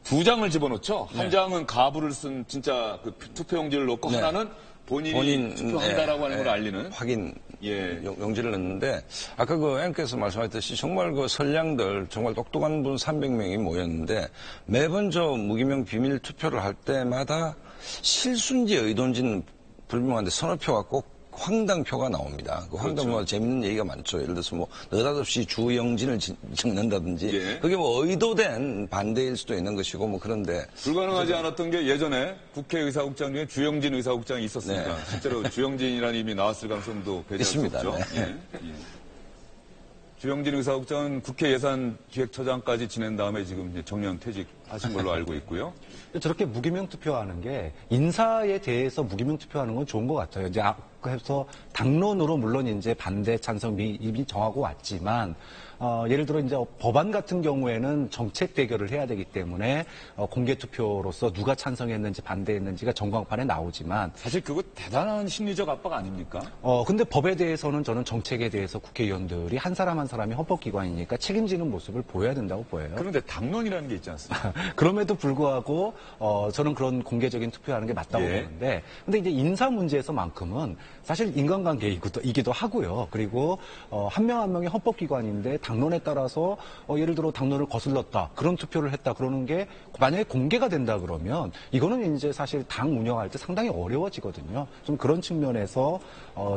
2장을 집어넣죠. 한 장은 가부를 쓴 진짜 그 투표용지를 넣고 하나는 본인 투표한다라고 하는 걸 알리는 확인 용지를 넣는데 아까 그 앵커에서 말씀하셨듯이 정말 그 선량들 정말 똑똑한 분 300명이 모였는데 매번 저 무기명 비밀 투표를 할 때마다 실수인지 의도인지는 불명한데 서너 표가 꼭 황당표가 나옵니다. 그 황당표가 재밌는 얘기가 많죠. 예를 들어서 뭐 느닷없이 주영진을 적는다든지 그게 뭐 의도된 반대일 수도 있는 것이고 뭐 그런데 불가능하지 않았던 게 예전에 국회의사국장 중에 주영진 의사국장이 있었습니다. 실제로 주영진이라는 이름이 나왔을 가능성도 배제할 수 없죠. 주영진 의사국장은 국회 예산기획처장까지 지낸 다음에 지금 이제 정년 퇴직하신 걸로 알고 있고요. 저렇게 무기명 투표하는 게 인사에 대해서 무기명 투표하는 건 좋은 것 같아요. 이제 그래서 당론으로 물론 이제 반대 찬성 이미 정하고 왔지만 예를 들어 이제 법안 같은 경우에는 정책 대결을 해야 되기 때문에 공개 투표로서 누가 찬성했는지 반대했는지가 전광판에 나오지만 사실 그거 대단한 심리적 압박 아닙니까? 근데 법에 대해서는 저는 정책에 대해서 국회의원들이 한 사람 한 사람이 헌법기관이니까 책임지는 모습을 보여야 된다고 보여요. 그런데 당론이라는 게 있지 않습니까? 그럼에도 불구하고 저는 그런 공개적인 투표하는 게 맞다고 보는데 근데 이제 인사 문제에서만큼은 사실 인간관계이기도 하고요. 그리고 한 명 한 명이 헌법기관인데 당론에 따라서 예를 들어 당론을 거슬렀다. 그런 투표를 했다. 그러는 게 만약에 공개가 된다 그러면 이거는 이제 사실 당 운영할 때 상당히 어려워지거든요. 좀 그런 측면에서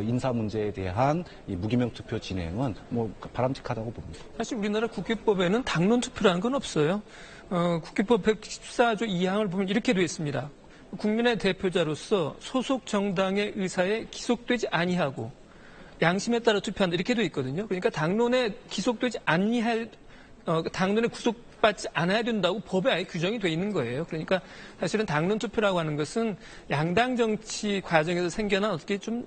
인사 문제에 대한 이 무기명 투표 진행은 뭐 바람직하다고 봅니다. 사실 우리나라 국회법에는 당론 투표라는 건 없어요. 국회법 114조 2항을 보면 이렇게 되어 있습니다. 국민의 대표자로서 소속 정당의 의사에 기속되지 아니하고 양심에 따라 투표한다 이렇게 되어 있거든요. 그러니까 당론에 기속되지 아니할 당론에 구속받지 않아야 된다고 법에 아예 규정이 되어 있는 거예요. 그러니까 사실은 당론 투표라고 하는 것은 양당 정치 과정에서 생겨난 어떻게 좀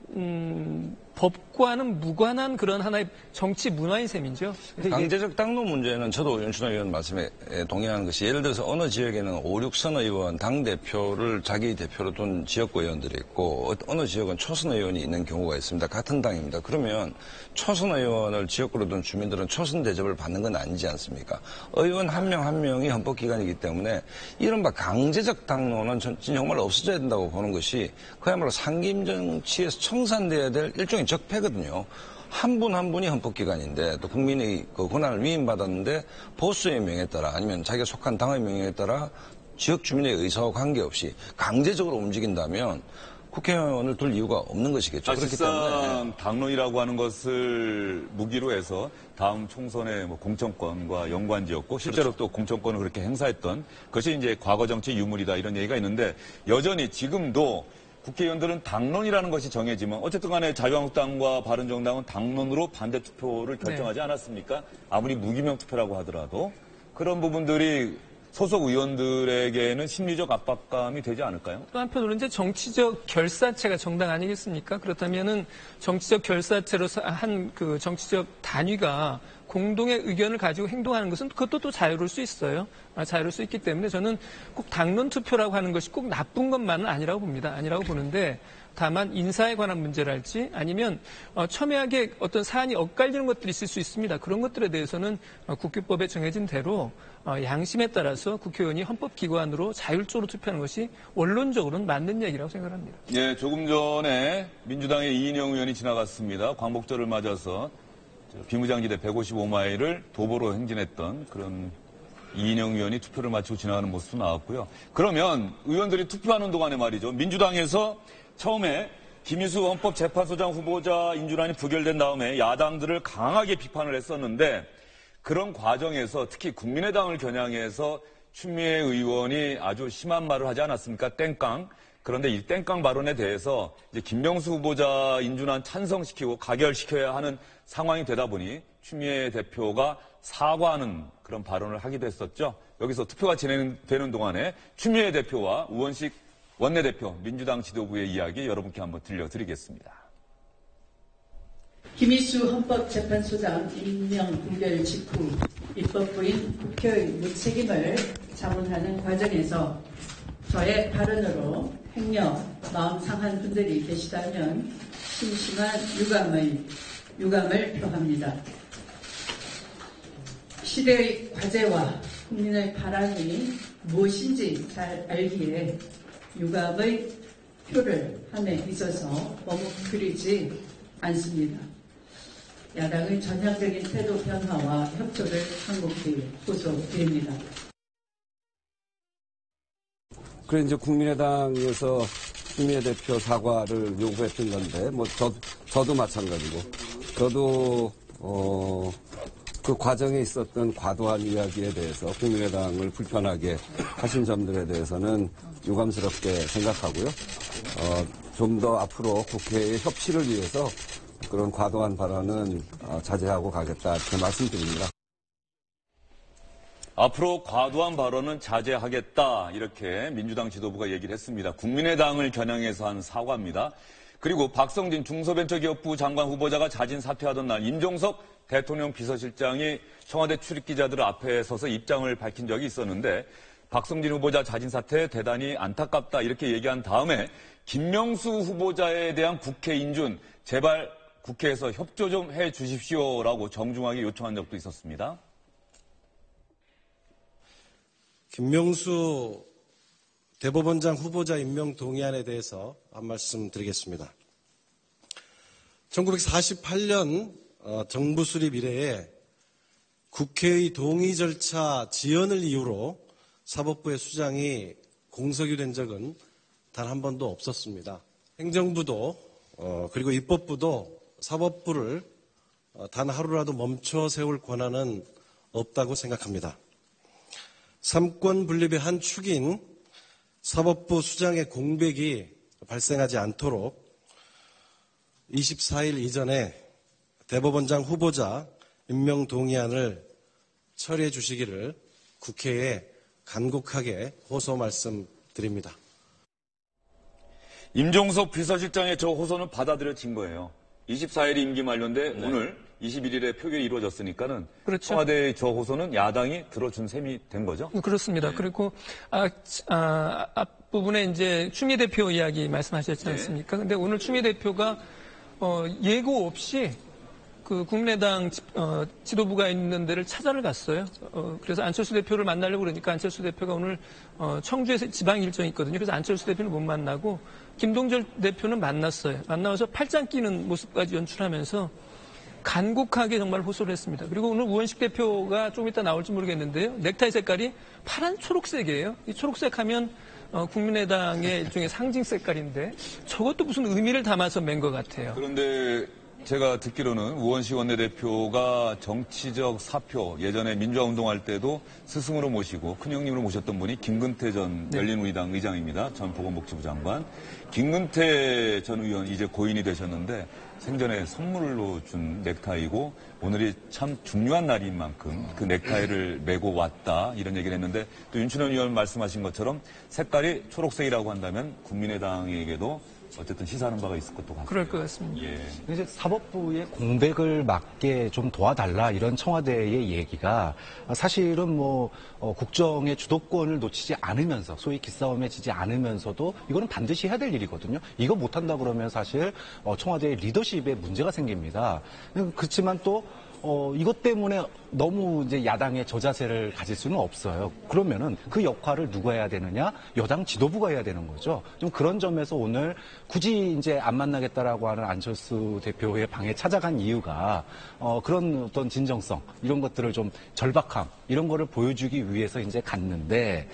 법과는 무관한 그런 하나의 정치 문화인 셈이죠. 강제적 당론 문제는 저도 윤춘호 의원 말씀에 동의하는 것이 예를 들어서 어느 지역에는 5, 6선 의원 당대표를 자기 대표로 둔 지역구 의원들이 있고 어느 지역은 초선 의원이 있는 경우가 있습니다. 같은 당입니다. 그러면 초선 의원을 지역구로 둔 주민들은 초선 대접을 받는 건 아니지 않습니까? 의원 한 명 한 명이 헌법기관이기 때문에 이른바 강제적 당론은 정말 없어져야 된다고 보는 것이 그야말로 상김정치에서 청산돼야 될 일종의 적폐거든요. 한 분 한 분이 헌법기관인데 또 국민의 그 권한을 위임받았는데 보수의 명에 따라 아니면 자기가 속한 당의 명에 따라 지역 주민의 의사와 관계없이 강제적으로 움직인다면 국회의원을 둘 이유가 없는 것이겠죠. 사실상 그렇기 때문에 당론이라고 하는 것을 무기로 해서 다음 총선의 뭐 공천권과 연관지었고 실제로 또 공천권을 그렇게 행사했던 그것이 이제 과거 정치 유물이다 이런 얘기가 있는데 여전히 지금도 국회의원들은 당론이라는 것이 정해지면 어쨌든 간에 자유한국당과 바른정당은 당론으로 반대 투표를 결정하지 않았습니까? 아무리 무기명 투표라고 하더라도 그런 부분들이 소속 의원들에게는 심리적 압박감이 되지 않을까요? 또 한편으로는 이제 정치적 결사체가 정당 아니겠습니까? 그렇다면은 정치적 결사체로서 한 그 정치적 단위가 공동의 의견을 가지고 행동하는 것은 그것도 또 자유로울 수 있어요. 자유로울 수 있기 때문에 저는 꼭 당론 투표라고 하는 것이 꼭 나쁜 것만은 아니라고 봅니다. 아니라고 보는데 다만 인사에 관한 문제랄지 아니면 첨예하게 어떤 사안이 엇갈리는 것들이 있을 수 있습니다. 그런 것들에 대해서는 국회법에 정해진 대로 양심에 따라서 국회의원이 헌법기관으로 자율적으로 투표하는 것이 원론적으로는 맞는 얘기라고 생각합니다. 예, 조금 전에 민주당의 이인영 의원이 지나갔습니다. 광복절을 맞아서 비무장지대 155마일을 도보로 행진했던 그런 이인영 의원이 투표를 마치고 지나가는 모습도 나왔고요. 그러면 의원들이 투표하는 동안에 말이죠. 민주당에서 처음에 김희수 헌법재판소장 후보자 인준안이 부결된 다음에 야당들을 강하게 비판을 했었는데 그런 과정에서 특히 국민의당을 겨냥해서 추미애 의원이 아주 심한 말을 하지 않았습니까? 땡깡. 그런데 이 땡깡 발언에 대해서 이제 김명수 후보자 인준안 찬성시키고 가결시켜야 하는 상황이 되다 보니 추미애 대표가 사과하는 그런 발언을 하기도 했었죠. 여기서 투표가 진행되는 동안에 추미애 대표와 우원식 원내대표 민주당 지도부의 이야기 여러분께 한번 들려드리겠습니다. 김희수 헌법재판소장 임명 부결 직후 입법부인 국회의 무책임을 자문하는 과정에서 저의 발언으로 행여 마음 상한 분들이 계시다면 심심한 유감을 표합니다. 시대의 과제와 국민의 바람이 무엇인지 잘 알기에 유감의 표를 함에 있어서 머뭇거리지 않습니다. 야당의 전향적인 태도 변화와 협조를 간곡히 호소드립니다. 그래 이제 국민의당에서 추미애 대표 사과를 요구했던 건데 저도 마찬가지고 저도 그 과정에 있었던 과도한 이야기에 대해서 국민의당을 불편하게 하신 점들에 대해서는 유감스럽게 생각하고요. 좀 더 앞으로 국회의 협치를 위해서 그런 과도한 발언은 자제하고 가겠다 이렇게 말씀드립니다. 앞으로 과도한 발언은 자제하겠다 이렇게 민주당 지도부가 얘기를 했습니다. 국민의당을 겨냥해서 한 사과입니다. 그리고 박성진 중소벤처기업부 장관 후보자가 자진 사퇴하던 날 임종석 대통령 비서실장이 청와대 출입기자들 앞에 서서 입장을 밝힌 적이 있었는데 박성진 후보자 자진 사퇴 대단히 안타깝다 이렇게 얘기한 다음에 김명수 후보자에 대한 국회 인준 제발 국회에서 협조 좀 해 주십시오라고 정중하게 요청한 적도 있었습니다. 김명수 대법원장 후보자 임명 동의안에 대해서 한 말씀 드리겠습니다. 1948년 정부 수립 이래에 국회의 동의 절차 지연을 이유로 사법부의 수장이 공석이 된 적은 단 한 번도 없었습니다. 행정부도 그리고 입법부도 사법부를 단 하루라도 멈춰 세울 권한은 없다고 생각합니다. 삼권 분립의 한 축인 사법부 수장의 공백이 발생하지 않도록 24일 이전에 대법원장 후보자 임명 동의안을 처리해 주시기를 국회에 간곡하게 호소 말씀드립니다. 임종석 비서실장의 저 호소는 받아들여진 거예요. 24일이 임기 만료인데 네. 오늘 21일에 표결이 이루어졌으니까는 그렇죠. 청와대의 저 호소는 야당이 들어준 셈이 된 거죠? 그렇습니다. 네. 그리고 앞부분에 이제 추미애 대표 이야기 말씀하셨지 않습니까? 근데 오늘 추미애 대표가 예고 없이 그 국민의당 지도부가 있는 데를 찾아를 갔어요. 그래서 안철수 대표를 만나려고 그러니까 안철수 대표가 오늘 청주에서 지방 일정이 있거든요. 그래서 안철수 대표는 못 만나고 김동철 대표는 만났어요. 만나서 팔짱 끼는 모습까지 연출하면서 간곡하게 정말 호소를 했습니다. 그리고 오늘 우원식 대표가 좀 이따 나올지 모르겠는데요. 넥타이 색깔이 파란 초록색이에요. 이 초록색 하면 국민의당의 일종의 상징 색깔인데 저것도 무슨 의미를 담아서 맨 것 같아요. 그런데 제가 듣기로는 우원식 원내대표가 정치적 사표, 예전에 민주화 운동할 때도 스승으로 모시고 큰형님으로 모셨던 분이 김근태 전 열린우리당 의장입니다. 전 보건복지부 장관. 김근태 전 의원 이제 고인이 되셨는데 생전에 선물로 준 넥타이고 오늘이 참 중요한 날인 만큼 그 넥타이를 메고 왔다 이런 얘기를 했는데 또 윤춘원 의원 말씀하신 것처럼 색깔이 초록색이라고 한다면 국민의당에게도 어쨌든 시사하는 바가 있을 것도 같습니다. 그럴 것 같습니다. 예. 이제 사법부의 공백을 막게 좀 도와달라 이런 청와대의 얘기가 사실은 국정의 주도권을 놓치지 않으면서 소위 기싸움에 지지 않으면서도 이거는 반드시 해야 될 일이거든요. 이거 못한다 그러면 사실 청와대의 리더십에 문제가 생깁니다. 그렇지만 또 이것 때문에 너무 이제 야당의 저자세를 가질 수는 없어요. 그러면은 그 역할을 누가 해야 되느냐? 여당 지도부가 해야 되는 거죠. 좀 그런 점에서 오늘 굳이 이제 안 만나겠다라고 하는 안철수 대표의 방에 찾아간 이유가 그런 어떤 진정성 이런 것들을 좀 절박함 이런 거를 보여주기 위해서 이제 갔는데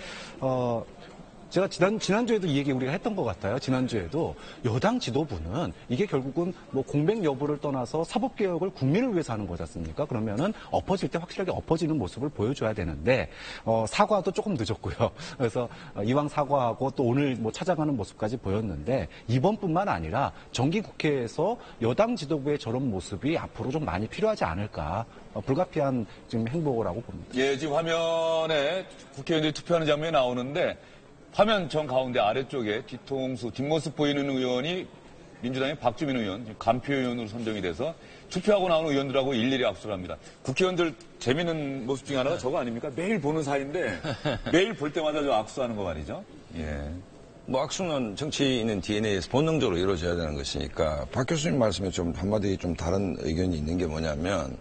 제가 지난주에도 이 얘기 우리가 했던 것 같아요. 지난주에도 여당 지도부는 이게 결국은 공백 여부를 떠나서 사법개혁을 국민을 위해서 하는 거지 않습니까? 그러면은 엎어질 때 확실하게 엎어지는 모습을 보여줘야 되는데, 사과도 조금 늦었고요. 그래서 이왕 사과하고 또 오늘 찾아가는 모습까지 보였는데, 이번뿐만 아니라 정기국회에서 여당 지도부의 저런 모습이 앞으로 좀 많이 필요하지 않을까. 불가피한 지금 행보라고 봅니다. 예, 지금 화면에 국회의원들이 투표하는 장면이 나오는데, 화면 정 가운데 아래쪽에 뒤통수, 뒷모습 보이는 의원이 민주당의 박주민 의원, 간표 의원으로 선정이 돼서 투표하고 나오는 의원들하고 일일이 악수를 합니다. 국회의원들 재미있는 모습 중에 하나가 저거 아닙니까? 매일 보는 사이인데 매일 볼 때마다 저 악수하는 거 말이죠. 예. 악수는 정치인은 DNA에서 본능적으로 이루어져야 되는 것이니까 박 교수님 말씀에 좀 한마디 좀 다른 의견이 있는 게 뭐냐면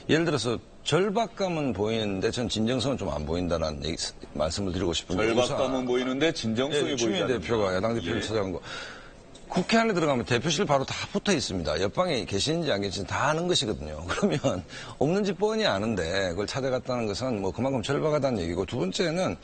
예를 들어서 절박감은 보이는데 전 진정성은 좀 안 보인다는 말씀을 드리고 싶은데. 절박감은 보이는데 진정성이 보이지 추미애 대표가 야당 대표를 찾아간 거. 국회 안에 들어가면 대표실 바로 다 붙어 있습니다. 옆방에 계시는지 안 계시는지 다 아는 것이거든요. 그러면 없는지 뻔히 아는데 그걸 찾아갔다는 것은 뭐 그만큼 절박하다는 얘기고, 두 번째는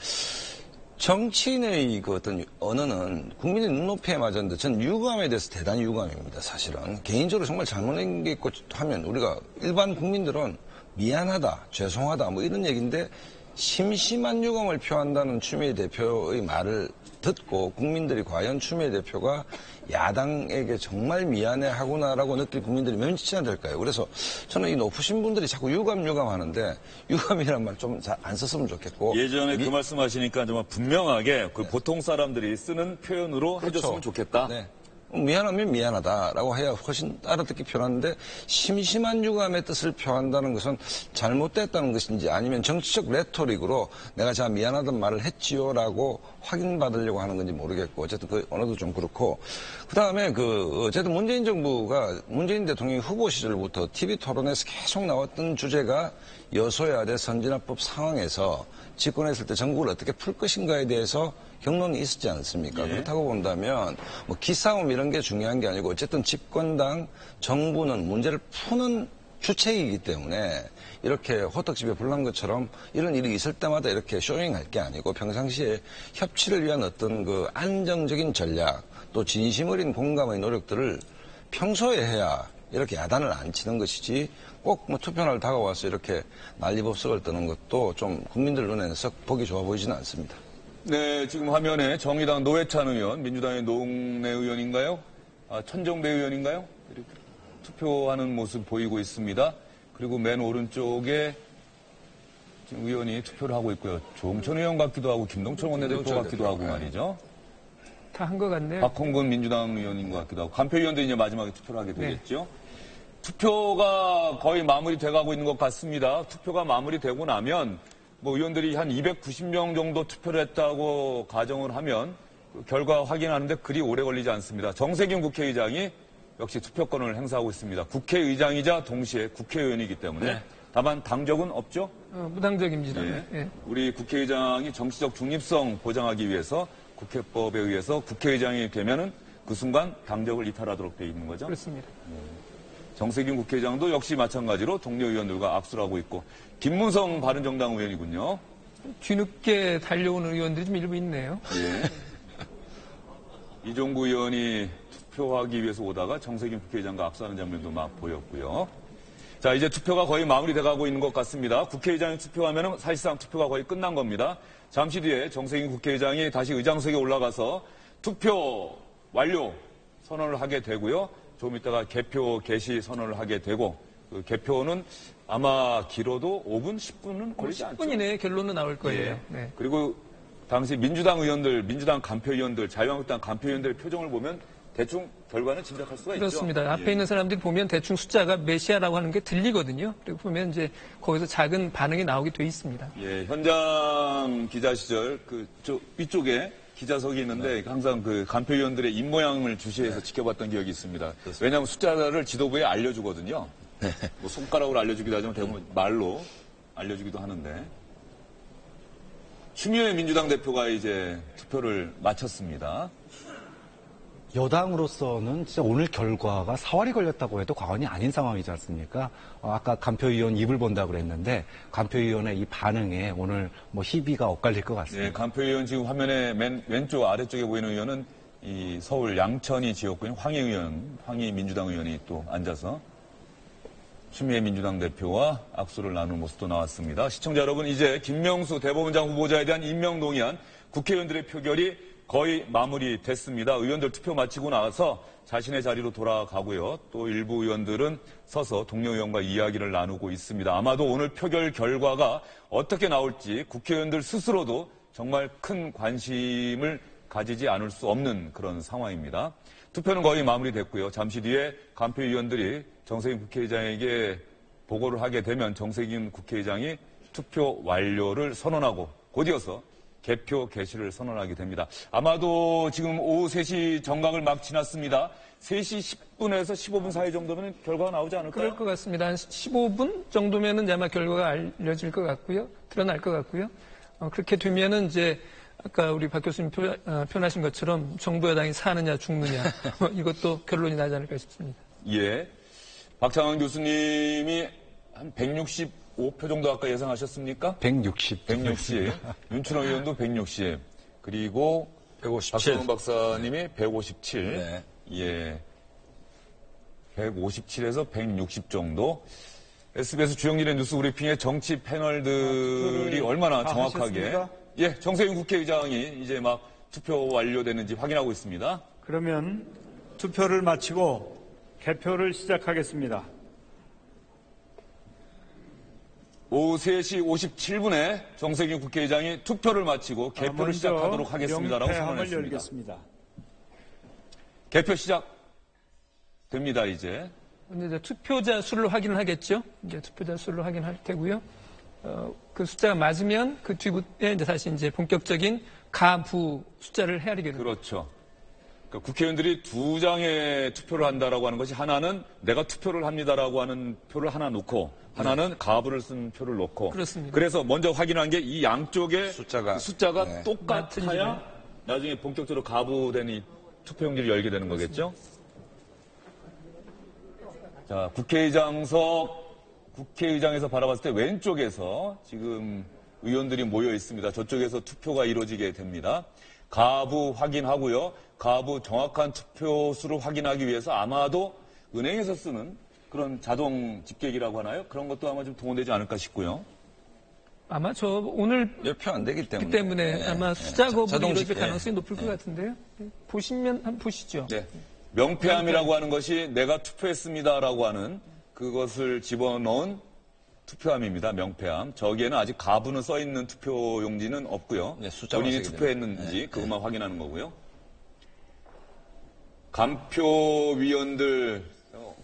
정치인의 그 어떤 언어는 국민의 눈높이에 맞았는데 전 유감에 대해서 대단히 유감입니다. 사실은 개인적으로 정말 잘못된 게 있고 하면 우리가 일반 국민들은 미안하다, 죄송하다 뭐 이런 얘기인데, 심심한 유감을 표한다는 추미애 대표의 말을 듣고 국민들이 과연 추미애 대표가 야당에게 정말 미안해하구나라고 느낄 국민들이 면치나 될까요? 그래서 저는 이 높으신 분들이 자꾸 유감 하는데, 유감이란 말 좀 잘 안 썼으면 좋겠고. 예전에 그 말씀하시니까 정말 분명하게 그 보통 사람들이 쓰는 표현으로 그렇죠. 해줬으면 좋겠다. 네. 미안하면 미안하다라고 해야 훨씬 알아듣기 편한데, 심심한 유감의 뜻을 표한다는 것은 잘못됐다는 것인지 아니면 정치적 레토릭으로 내가 자 미안하다는 말을 했지요라고 확인받으려고 하는 건지 모르겠고, 어쨌든 그 언어도 좀 그렇고. 그다음에 어쨌든 문재인 정부가 문재인 대통령이 후보 시절부터 TV 토론에서 계속 나왔던 주제가 여소야대 선진화법 상황에서 집권했을 때 전국을 어떻게 풀 것인가에 대해서 경론이 있었지 않습니까? 그렇다고 본다면 뭐 기싸움 이런 게 중요한 게 아니고, 어쨌든 집권당 정부는 문제를 푸는 주체이기 때문에 이렇게 호떡집에 불난 것처럼 이런 일이 있을 때마다 이렇게 쇼잉할 게 아니고, 평상시에 협치를 위한 어떤 그 안정적인 전략, 또 진심 어린 공감의 노력들을 평소에 해야 이렇게 야단을 안 치는 것이지, 꼭 뭐 투표날 다가와서 이렇게 난리법석을 뜨는 것도 좀 국민들 눈에는 썩 보기 좋아 보이지는 않습니다. 네, 지금 화면에 정의당 노회찬 의원, 민주당의 노웅래 의원인가요? 천정배 의원인가요? 이렇게 투표하는 모습 보이고 있습니다. 그리고 맨 오른쪽에 지금 의원이 투표를 하고 있고요. 조홍천 의원 같기도 하고 김동철 원내대표 같기도 하고 말이죠. 다 한 것 같네요. 박홍근 민주당 의원인 것 같기도 하고, 간표 의원도 이제 마지막에 투표를 하게 되겠죠. 투표가 거의 마무리돼가고 있는 것 같습니다. 투표가 마무리되고 나면 뭐 의원들이 한 290명 정도 투표를 했다고 가정을 하면 결과 확인하는데 그리 오래 걸리지 않습니다. 정세균 국회의장이 역시 투표권을 행사하고 있습니다. 국회의장이자 동시에 국회의원이기 때문에. 다만 당적은 없죠? 무당적입니다. 네. 우리 국회의장이 정치적 중립성 보장하기 위해서 국회법에 의해서 국회의장이 되면은 그 순간 당적을 이탈하도록 되어 있는 거죠? 그렇습니다. 정세균 국회의장도 역시 마찬가지로 동료 의원들과 악수를 하고 있고, 김문성 바른정당 의원이군요. 뒤늦게 달려오는 의원들이 좀 일부 있네요. 예. 이종구 의원이 투표하기 위해서 오다가 정세균 국회의장과 악수하는 장면도 막 보였고요. 자, 이제 투표가 거의 마무리돼가고 있는 것 같습니다. 국회의장이 투표하면 사실상 투표가 거의 끝난 겁니다. 잠시 뒤에 정세균 국회의장이 다시 의장석에 올라가서 투표 완료 선언을 하게 되고요. 조금 있다가 개표 개시 선언을 하게 되고, 그 개표는 아마 길어도 5분, 10분은 걸리지 않죠. 10분 이내에 결론은 나올 거예요. 예. 네. 그리고 당시 민주당 의원들, 민주당 간표 의원들, 자유한국당 간표 의원들의 표정을 보면 대충 결과는 짐작할 수가 그렇습니다. 있죠. 앞에 있는 사람들이 보면 대충 숫자가 몇이야라고 하는 게 들리거든요. 그리고 보면 이제 거기서 작은 반응이 나오게 돼 있습니다. 예, 현장 기자 시절 위쪽에 기자석이 있는데 항상 그 간표 의원들의 입모양을 주시해서 지켜봤던 기억이 있습니다. 왜냐하면 숫자를 지도부에 알려주거든요. 뭐 손가락으로 알려주기도 하지만 대부분 말로 알려주기도 하는데, 추미애 민주당 대표가 이제 투표를 마쳤습니다. 여당으로서는 진짜 오늘 결과가 사활이 걸렸다고 해도 과언이 아닌 상황이지 않습니까? 아까 간표위원 입을 본다고 그랬는데 간표위원의 이 반응에 오늘 뭐 희비가 엇갈릴 것 같습니다. 네, 간표위원 지금 화면에 맨 왼쪽 아래쪽에 보이는 의원은 이 서울 양천이 지역구인 황희 민주당 의원이 또 앉아서 추미애 민주당 대표와 악수를 나눈 모습도 나왔습니다. 시청자 여러분, 이제 김명수 대법원장 후보자에 대한 임명 동의안 국회의원들의 표결이 거의 마무리됐습니다. 의원들 투표 마치고 나서 자신의 자리로 돌아가고요. 또 일부 의원들은 서서 동료 의원과 이야기를 나누고 있습니다. 아마도 오늘 표결 결과가 어떻게 나올지 국회의원들 스스로도 정말 큰 관심을 가지지 않을 수 없는 그런 상황입니다. 투표는 거의 마무리됐고요. 잠시 뒤에 간표위원들이 정세균 국회의장에게 보고를 하게 되면 정세균 국회의장이 투표 완료를 선언하고 곧이어서 개표 개시를 선언하게 됩니다. 아마도 지금 오후 3시 정각을 막 지났습니다. 3시 10분에서 15분 사이 정도면 결과가 나오지 않을까요? 그럴 것 같습니다. 한 15분 정도면은 아마 결과가 알려질 것 같고요. 드러날 것 같고요. 그렇게 되면은 이제 아까 우리 박 교수님 표현하신 것처럼 정부 여당이 사느냐 죽느냐 이것도 결론이 나지 않을까 싶습니다. 예. 박창환 교수님이 한 165표 정도 아까 예상하셨습니까? 160. 160. 윤춘호 의원도 160. 그리고 157. 박성훈 박사님이 157. 네. 예. 157에서 160 정도. SBS 주영진의 뉴스 브리핑의 정치 패널들이 얼마나 정확하게. 하셨습니까? 예, 정세윤 국회의장이 이제 막 투표 완료됐는지 확인하고 있습니다. 그러면 투표를 마치고 개표를 시작하겠습니다. 오후 3시 57분에 정세균 국회의장이 투표를 마치고 개표를 시작하도록 하겠습니다라고 명패함을 선언했습니다. 열겠습니다. 개표 시작됩니다, 이제. 이제 투표자 수를 확인을 하겠죠. 이제 투표자 수를 확인할 테고요. 그 숫자가 맞으면 그 뒤에 이제 다시 이제 본격적인 가부 숫자를 헤아리게 됩니다. 그렇죠. 그러니까 국회의원들이 2장의 투표를 한다라고 하는 것이 하나는 내가 투표를 합니다라고 하는 표를 하나 놓고 하나는 가부를 쓴 표를 놓고. 그렇습니다. 그래서 먼저 확인한 게 이 양쪽의 숫자가 네. 똑같아야 나중에 본격적으로 가부된 이 투표용지를 열게 되는 거겠죠. 자, 국회의장에서 바라봤을 때 왼쪽에서 지금 의원들이 모여 있습니다. 저쪽에서 투표가 이루어지게 됩니다. 가부 확인하고요. 가부 정확한 투표수를 확인하기 위해서 아마도 은행에서 쓰는 그런 자동 집계기라고 하나요? 그런 것도 아마 좀 동원되지 않을까 싶고요. 아마 오늘 몇 표 안 되기 때문에. 때문에 아마 숫자 거부가 자동 이루어질 집계. 가능성이 높을 것 같은데요. 보시면 한번 보시죠. 네. 명패함이라고 하는 것이 내가 투표했습니다라고 하는 그것을 집어넣은 투표함입니다. 명패함. 저기에는 아직 가부는 써있는 투표용지는 없고요. 네, 숫자만 본인이 쓰게 투표했는지 그것만 확인하는 거고요. 감표위원들,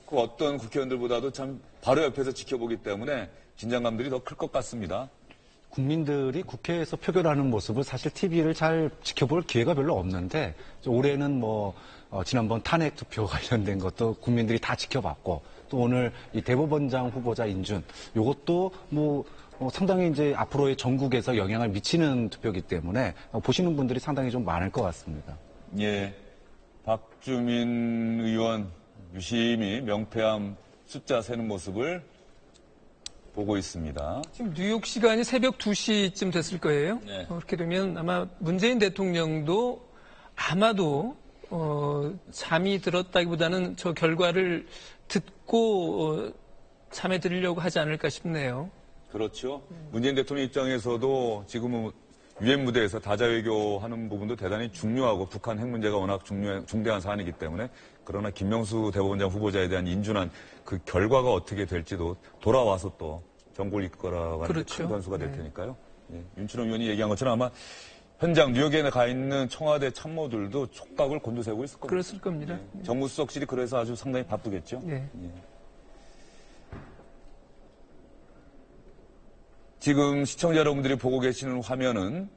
그 어떤 국회의원들보다도 참 바로 옆에서 지켜보기 때문에 긴장감들이 더 클 것 같습니다. 국민들이 국회에서 표결하는 모습을 사실 TV를 잘 지켜볼 기회가 별로 없는데 올해는 지난번 탄핵 투표 관련된 것도 국민들이 다 지켜봤고 또 오늘 이 대법원장 후보자 인준 요것도 상당히 이제 앞으로의 전국에서 영향을 미치는 투표이기 때문에 보시는 분들이 상당히 좀 많을 것 같습니다. 예. 박주민 의원 유심히 명패함 숫자 세는 모습을 보고 있습니다. 지금 뉴욕 시간이 새벽 2시쯤 됐을 거예요. 네. 그렇게 되면 아마 문재인 대통령도 아마도 잠이 들었다기보다는 저 결과를 듣고 잠에 들으려고 하지 않을까 싶네요. 그렇죠. 문재인 대통령 입장에서도 지금은 유엔 무대에서 다자외교하는 부분도 대단히 중요하고 북한 핵 문제가 워낙 중대한 사안이기 때문에 그러나 김명수 대법원장 후보자에 대한 인준안 그 결과가 어떻게 될지도 돌아와서 또 정국을 이끌어가는 그렇죠. 큰 변수가 될 테니까요. 예. 윤춘호 의원이 얘기한 것처럼 아마 현장 뉴욕에 가 있는 청와대 참모들도 촉각을 곤두세우고 있을 겁니다. 그랬을 겁니다. 예. 정무수석실이 그래서 아주 상당히 바쁘겠죠. 예. 예. 지금 시청자 여러분들이 보고 계시는 화면은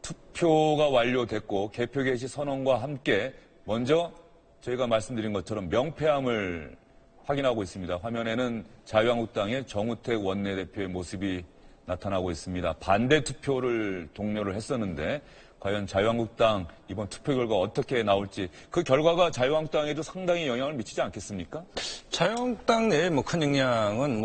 투표가 완료됐고 개표 개시 선언과 함께 먼저 저희가 말씀드린 것처럼 명패함을 확인하고 있습니다. 화면에는 자유한국당의 정우택 원내대표의 모습이 나타나고 있습니다. 반대 투표를 독려를 했었는데 과연 자유한국당 이번 투표 결과 어떻게 나올지 그 결과가 자유한국당에도 상당히 영향을 미치지 않겠습니까? 자유한국당 내에 큰 영향은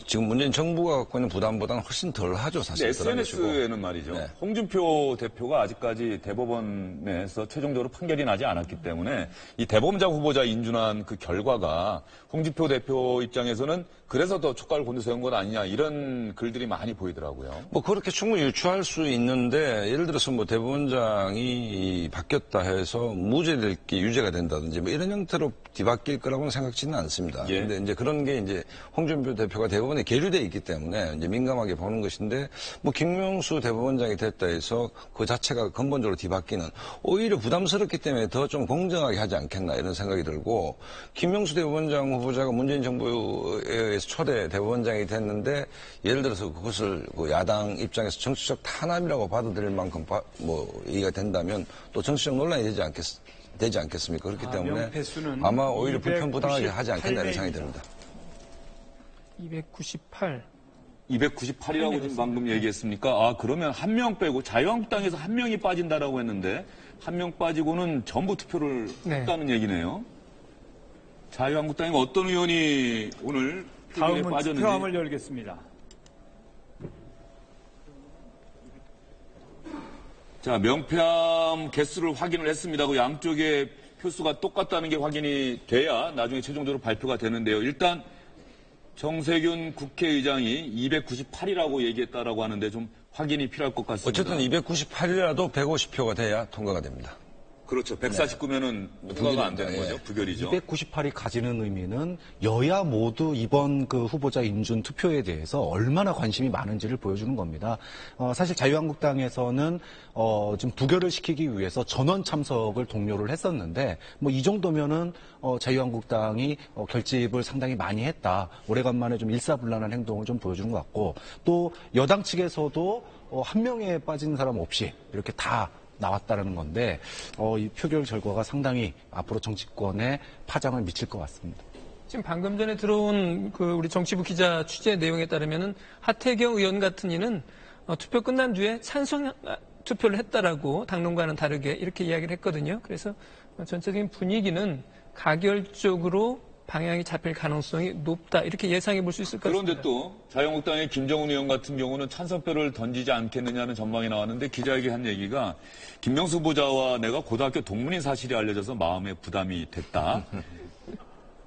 지금 문재인 정부가 갖고 있는 부담보다는 훨씬 덜 하죠, 사실. SNS에는 말이죠. 네. 홍준표 대표가 아직까지 대법원에서 최종적으로 판결이 나지 않았기 때문에 이 대법원장 후보자 인준안 그 결과가 홍준표 대표 입장에서는 그래서 더 촉각을 곤두세운 것 아니냐 이런 글들이 많이 보이더라고요. 그렇게 충분히 유추할 수 있는데 예를 들어서 대법원장이 바뀌었다 해서 무죄될 게 유죄가 된다든지 이런 형태로 뒤바뀔 거라고는 생각지는 않습니다. 예. 근데 이제 그런 게 이제 홍준표 대표가 대법원에 계류돼 있기 때문에 이제 민감하게 보는 것인데 김명수 대법원장이 됐다 해서 그 자체가 근본적으로 뒤바뀌는 오히려 부담스럽기 때문에 더 좀 공정하게 하지 않겠나 이런 생각이 들고 김명수 대법원장 후보자가 문재인 정부에서 초대 대법원장이 됐는데 예를 들어서 그것을 야당 입장에서 정치적 탄압이라고 받아들일 만큼 얘기가 된다면 또 정치적 논란이 되지 되지 않겠습니까? 그렇기 때문에 명패수는 아마 오히려 불편부당하게 하지 않겠나 이런 생각이 듭니다. 298. 298이라고 지금 방금 얘기했습니까? 아, 그러면 한 명 빼고 자유한국당에서 한 명이 빠진다라고 했는데 한 명 빠지고는 전부 투표를 했다는 얘기네요. 자유한국당에 어떤 의원이 오늘 투표에 다음은 빠졌는지. 투표함을 열겠습니다. 자, 명패함 개수를 확인을 했습니다. 그 양쪽의 표수가 똑같다는 게 확인이 돼야 나중에 최종적으로 발표가 되는데요. 일단 정세균 국회의장이 298이라고 얘기했다라고 하는데 좀 확인이 필요할 것 같습니다. 어쨌든 298이라도 150표가 돼야 통과가 됩니다. 그렇죠. 149면은 통과가 안 되는 거죠. 부결이죠. 298이 가지는 의미는 여야 모두 이번 그 후보자 인준 투표에 대해서 얼마나 관심이 많은지를 보여주는 겁니다. 사실 자유한국당에서는 지금 부결을 시키기 위해서 전원 참석을 독려를 했었는데 뭐 이 정도면은 자유한국당이 결집을 상당히 많이 했다. 오래간만에 좀 일사불란한 행동을 좀 보여주는 것 같고 또 여당 측에서도 한 명에 빠진 사람 없이 이렇게 다 나왔다라는 건데 이 표결 결과가 상당히 앞으로 정치권에 파장을 미칠 것 같습니다. 지금 방금 전에 들어온 그 우리 정치부 기자 취재 내용에 따르면은 하태경 의원 같은 이는 투표 끝난 뒤에 찬성 투표를 했다라고 당론과는 다르게 이렇게 이야기를 했거든요. 그래서 전체적인 분위기는 가결적으로 방향이 잡힐 가능성이 높다 이렇게 예상해 볼 수 있을 것 같습니다. 그런데 또 자유한국당의 김정은 의원 같은 경우는 찬성표를 던지지 않겠느냐는 전망이 나왔는데 기자에게 한 얘기가 김명수 후보자와 내가 고등학교 동문인 사실이 알려져서 마음에 부담이 됐다.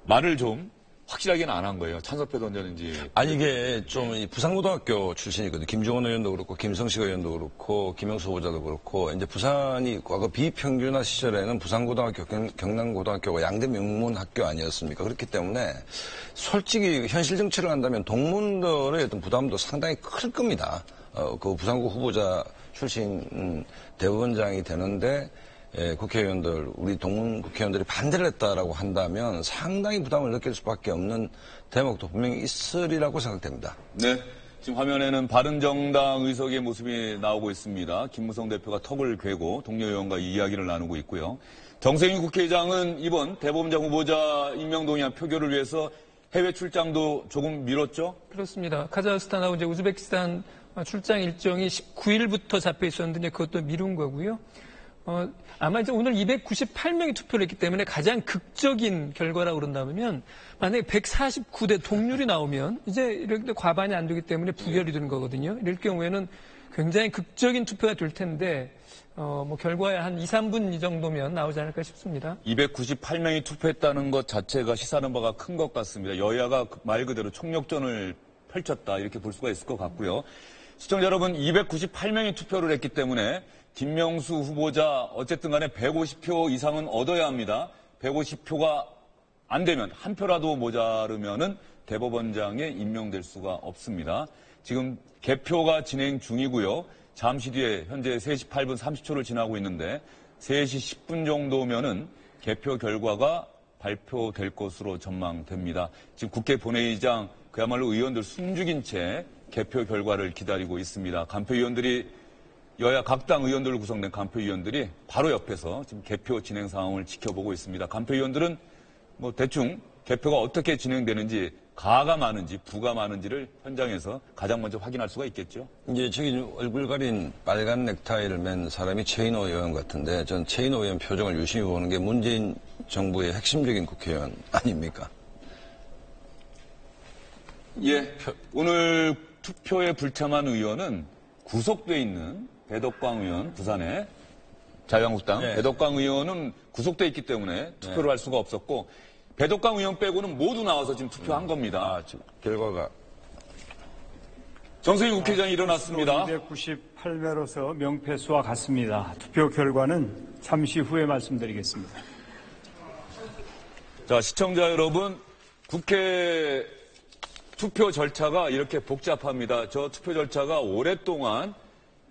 말을 좀 확실하게는 안 한 거예요. 찬성표 던졌는지. 아니 이게 좀 부산고등학교 출신이거든요. 김종원 의원도 그렇고 김성식 의원도 그렇고 김영수 후보자도 그렇고 이제 부산이 과거 비평균화 시절에는 부산고등학교, 경남고등학교가 양대 명문 학교 아니었습니까? 그렇기 때문에 솔직히 현실 정치를 한다면 동문들의 어떤 부담도 상당히 클 겁니다. 그 부산고 후보자 출신 대법원장이 되는데 국회의원들, 우리 동문 국회의원들이 반대를 했다라고 한다면 상당히 부담을 느낄 수밖에 없는 대목도 분명히 있으리라고 생각됩니다. 네. 지금 화면에는 바른정당 의석의 모습이 나오고 있습니다. 김무성 대표가 턱을 괴고 동료 의원과 이야기를 나누고 있고요. 정세균 국회의장은 이번 대법원장 후보자 임명동의안 표결을 위해서 해외 출장도 조금 미뤘죠? 그렇습니다. 카자흐스탄하고 이제 우즈베키스탄 출장 일정이 19일부터 잡혀 있었는데 그것도 미룬 거고요. 아마 이제 오늘 298명이 투표를 했기 때문에 가장 극적인 결과라고 그런다면 만약에 149대 동률이 나오면 이제 이렇게 과반이 안 되기 때문에 부결이 되는 거거든요. 이럴 경우에는 굉장히 극적인 투표가 될 텐데 뭐 결과에 한 2, 3분 이 정도면 나오지 않을까 싶습니다. 298명이 투표했다는 것 자체가 시사하는 바가 큰 것 같습니다. 여야가 말 그대로 총력전을 펼쳤다 이렇게 볼 수가 있을 것 같고요. 시청자 여러분 298명이 투표를 했기 때문에 김명수 후보자 어쨌든 간에 150표 이상은 얻어야 합니다. 150표가 안 되면 한 표라도 모자르면은 대법원장에 임명될 수가 없습니다. 지금 개표가 진행 중이고요. 잠시 뒤에 현재 3시 8분 30초를 지나고 있는데 3시 10분 정도면은 개표 결과가 발표될 것으로 전망됩니다. 지금 국회 본회의장 그야말로 의원들 숨죽인 채 개표 결과를 기다리고 있습니다. 간표위원들이 여야 각 당 의원들로 구성된 간표위원들이 바로 옆에서 지금 개표 진행 상황을 지켜보고 있습니다. 간표위원들은 뭐 대충 개표가 어떻게 진행되는지 가가 많은지 부가 많은지를 현장에서 가장 먼저 확인할 수가 있겠죠. 이제 저기 얼굴 가린 빨간 넥타이를 맨 사람이 최인호 의원 같은데 전 최인호 의원 표정을 유심히 보는 게 문재인 정부의 핵심적인 국회의원 아닙니까? 예, 오늘 투표에 불참한 의원은 구속돼 있는 배덕광 의원, 부산의 자유한국당 배덕광 의원은 구속돼 있기 때문에 투표를 할 수가 없었고 배덕광 의원 빼고는 모두 나와서 지금 투표한 겁니다. 지금 결과가 정세균 국회의장이 일어났습니다. 298명으로서 명패수와 같습니다. 투표 결과는 잠시 후에 말씀드리겠습니다. 자, 시청자 여러분, 국회 투표 절차가 이렇게 복잡합니다. 저 투표 절차가 오랫동안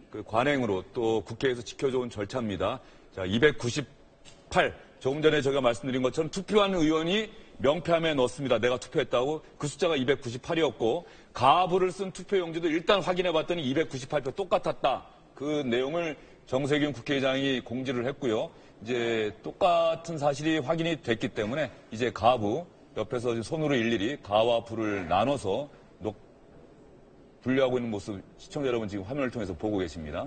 그 관행으로 또 국회에서 지켜져온 절차입니다. 자, 298. 조금 전에 제가 말씀드린 것처럼 투표한 의원이 명패함에 넣었습니다. 내가 투표했다고. 그 숫자가 298이었고 가부를 쓴 투표용지도 일단 확인해 봤더니 298표 똑같았다. 그 내용을 정세균 국회의장이 공지를 했고요. 이제 똑같은 사실이 확인이 됐기 때문에 이제 가부 옆에서 손으로 일일이 가와 부를 나눠서 분류하고 있는 모습 시청자 여러분 지금 화면을 통해서 보고 계십니다.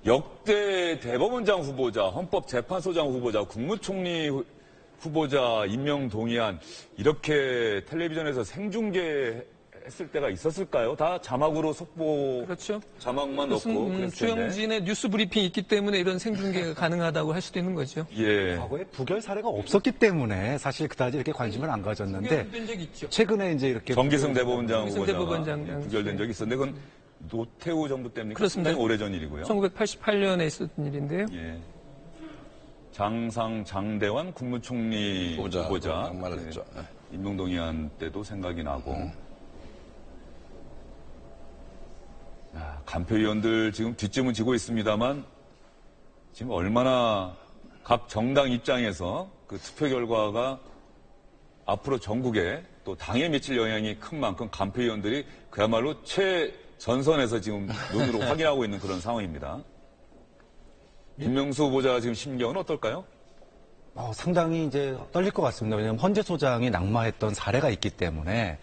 역대 대법원장 후보자, 헌법재판소장 후보자, 국무총리 후보자 임명 동의안 이렇게 텔레비전에서 생중계했을 때가 있었을까요? 다 자막으로 속보 그렇죠. 자막만 넣고 그랬을 텐데. 주영진의 뉴스 브리핑이 있기 때문에 이런 생중계가 가능하다고 할 수도 있는 거죠. 예. 과거에 부결 사례가 없었기 때문에 사실 그다지 이렇게 관심을 안 가졌는데 부결된 적이 있죠. 최근에 이제 이렇게 정기승 대법원장 정기승 후보자가 대법원장 부결된 적이 있었는데 그건 노태우 정부 때문에 그렇습니다. 굉장히 오래전 일이고요. 1988년에 있었던 일인데요. 예. 장대환 국무총리 후보자 말했죠. 임명동의안 때도 생각이 나고 간표위원들 지금 뒷짐은 지고 있습니다만 지금 얼마나 각 정당 입장에서 그 투표 결과가 앞으로 전국에 또 당에 미칠 영향이 큰 만큼 간표위원들이 그야말로 최전선에서 지금 눈으로 확인하고 있는 그런 상황입니다. 김명수 후보자 지금 심경은 어떨까요? 상당히 이제 떨릴 것 같습니다. 왜냐하면 헌재 소장이 낙마했던 사례가 있기 때문에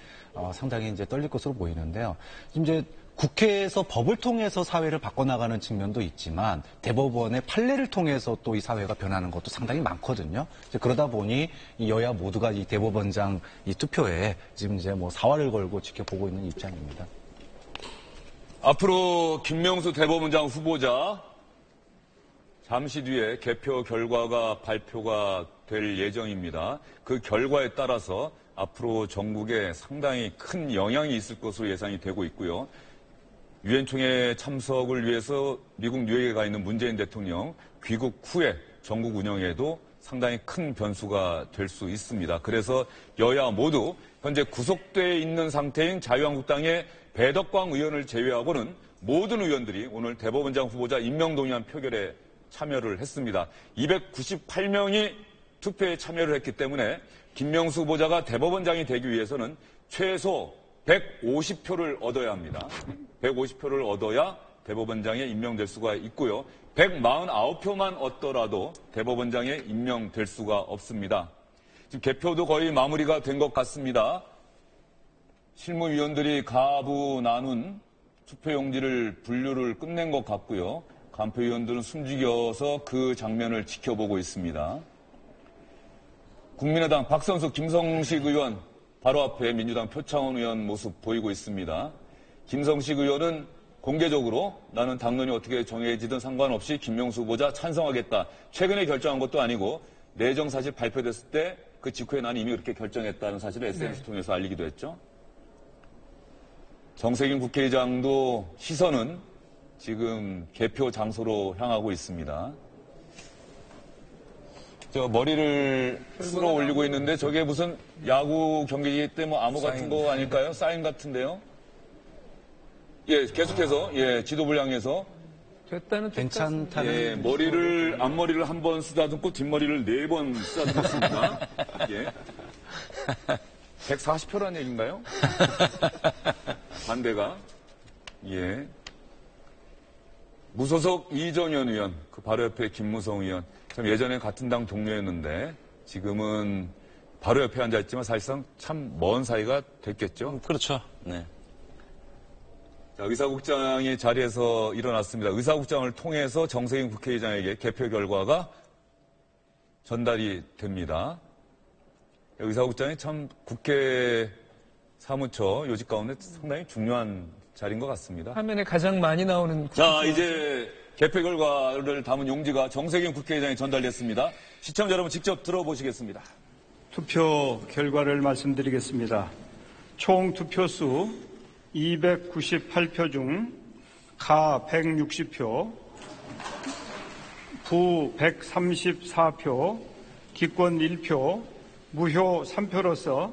상당히 이제 떨릴 것으로 보이는데요. 지금 이제 국회에서 법을 통해서 사회를 바꿔나가는 측면도 있지만 대법원의 판례를 통해서 또 이 사회가 변하는 것도 상당히 많거든요. 그러다 보니 이 여야 모두가 이 대법원장 이 투표에 지금 이제 뭐 사활을 걸고 지켜보고 있는 입장입니다. 앞으로 김명수 대법원장 후보자 잠시 뒤에 개표 결과가 발표가 될 예정입니다. 그 결과에 따라서 앞으로 전국에 상당히 큰 영향이 있을 것으로 예상이 되고 있고요. 유엔 총회 참석을 위해서 미국 뉴욕에 가 있는 문재인 대통령 귀국 후에 전국 운영에도 상당히 큰 변수가 될 수 있습니다. 그래서 여야 모두 현재 구속되어 있는 상태인 자유한국당의 배덕광 의원을 제외하고는 모든 의원들이 오늘 대법원장 후보자 임명동의안 표결에 참여를 했습니다. 298명이 투표에 참여를 했기 때문에 김명수 후보자가 대법원장이 되기 위해서는 최소 150표를 얻어야 합니다. 150표를 얻어야 대법원장에 임명될 수가 있고요. 149표만 얻더라도 대법원장에 임명될 수가 없습니다. 지금 개표도 거의 마무리가 된 것 같습니다. 실무위원들이 가부 나눈 투표용지를 분류를 끝낸 것 같고요. 간표위원들은 숨죽여서 그 장면을 지켜보고 있습니다. 국민의당 박선수, 김성식 의원 바로 앞에 민주당 표창원 의원 모습 보이고 있습니다. 김성식 의원은 공개적으로 나는 당론이 어떻게 정해지든 상관없이 김명수 후보자 찬성하겠다. 최근에 결정한 것도 아니고 내정 사실 발표됐을 때 그 직후에 나는 이미 그렇게 결정했다는 사실을 SNS 통해서 알리기도 했죠. 정세균 국회의장도 시선은 지금 개표 장소로 향하고 있습니다. 저 머리를 쓸어 올리고 있는데 저게 무슨 야구 경기이기 때문에 암호 같은 거 아닐까요? 사인 같은데요. 예, 계속해서 지도부를 향해서 됐다는 괜찮다는 예, 머리를 앞머리를 한 번 쓰다듬고 뒷머리를 4번 쓰다듬었습니다. 예. 140표란 얘기인가요? 반대가. 예. 무소속 이정현 의원, 그 바로 옆에 김무성 의원. 참 예전에 같은 당 동료였는데 지금은 바로 옆에 앉아있지만 사실상 참 먼 사이가 됐겠죠. 그렇죠. 네. 자, 의사국장이 자리에서 일어났습니다. 의사국장을 통해서 정세균 국회의장에게 개표 결과가 전달이 됩니다. 의사국장이 참 국회 사무처 요직 가운데 상당히 중요한 자리인 것 같습니다. 화면에 가장 많이 나오는 자, 이제 개표 결과를 담은 용지가 정세균 국회의장에 전달됐습니다. 시청자 여러분 직접 들어보시겠습니다. 투표 결과를 말씀드리겠습니다. 총 투표수 298표 중 가 160표, 부 134표, 기권 1표, 무효 3표로서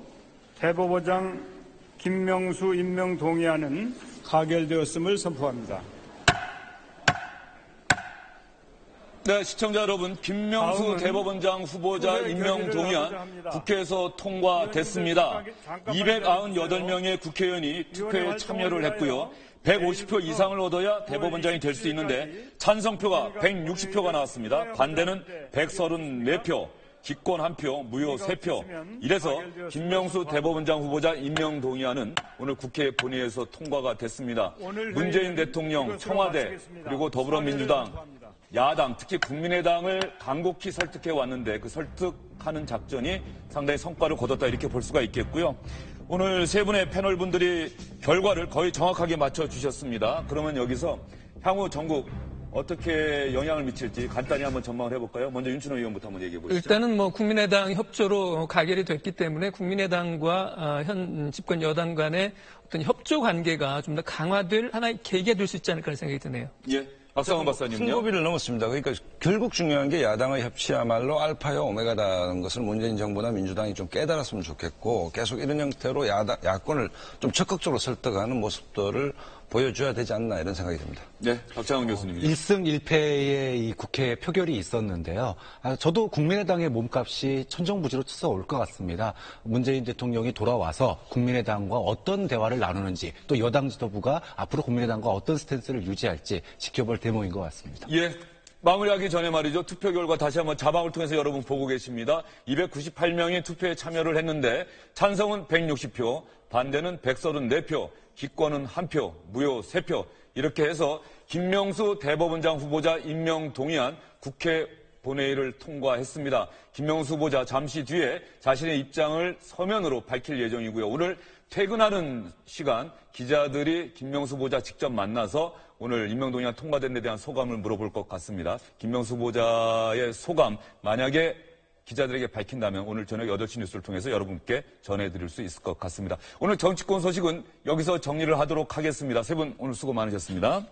대법원장 김명수 임명 동의안은 가결되었음을 선포합니다. 네, 시청자 여러분, 김명수 대법원장 후보자 임명 동의안 국회에서 통과됐습니다. 298명의 국회의원이 투표에 참여를 했고요. 150표 이상을 얻어야 대법원장이 될 수 있는데 찬성표가 160표가 나왔습니다. 반대는 134표. 기권 1표, 무효 3표. 이래서 김명수 대법원장 후보자 임명 동의안은 오늘 국회 본회의에서 통과가 됐습니다. 문재인 대통령, 청와대, 그리고 더불어민주당, 야당, 특히 국민의당을 간곡히 설득해 왔는데 그 설득하는 작전이 상당히 성과를 거뒀다 이렇게 볼 수가 있겠고요. 오늘 세 분의 패널분들이 결과를 거의 정확하게 맞춰주셨습니다. 그러면 여기서 향후 전국 어떻게 영향을 미칠지 간단히 한번 전망을 해볼까요? 먼저 윤춘호 의원부터 한번 얘기해 보시죠. 일단은 국민의당 협조로 가결이 됐기 때문에 국민의당과 현 집권 여당 간의 어떤 협조 관계가 좀 더 강화될 하나의 계기가 될 수 있지 않을까 생각이 드네요. 예. 박상원 박사님요. 승고비를 넘었습니다. 그러니까 결국 중요한 게 야당의 협치야말로 알파와 오메가다는 것을 문재인 정부나 민주당이 좀 깨달았으면 좋겠고 계속 이런 형태로 야권을 좀 적극적으로 설득하는 모습들을 보여줘야 되지 않나 이런 생각이 듭니다. 네, 박장훈 교수님. 1승 1패의 이 국회 표결이 있었는데요. 저도 국민의당의 몸값이 천정부지로 치솟아올 것 같습니다. 문재인 대통령이 돌아와서 국민의당과 어떤 대화를 나누는지 또 여당 지도부가 앞으로 국민의당과 어떤 스탠스를 유지할지 지켜볼 대목인 것 같습니다. 예. 마무리하기 전에 말이죠. 투표 결과 다시 한번 자막을 통해서 여러분 보고 계십니다. 298명이 투표에 참여를 했는데 찬성은 160표, 반대는 134표, 기권은 1표, 무효 3표 이렇게 해서 김명수 대법원장 후보자 임명 동의안 국회 본회의를 통과했습니다. 김명수 후보자 잠시 뒤에 자신의 입장을 서면으로 밝힐 예정이고요. 오늘 퇴근하는 시간 기자들이 김명수 후보자 직접 만나서 오늘 임명동의안 통과된 데 대한 소감을 물어볼 것 같습니다. 김명수 후보자의 소감 만약에 기자들에게 밝힌다면 오늘 저녁 8시 뉴스를 통해서 여러분께 전해드릴 수 있을 것 같습니다. 오늘 정치권 소식은 여기서 정리를 하도록 하겠습니다. 세 분 오늘 수고 많으셨습니다.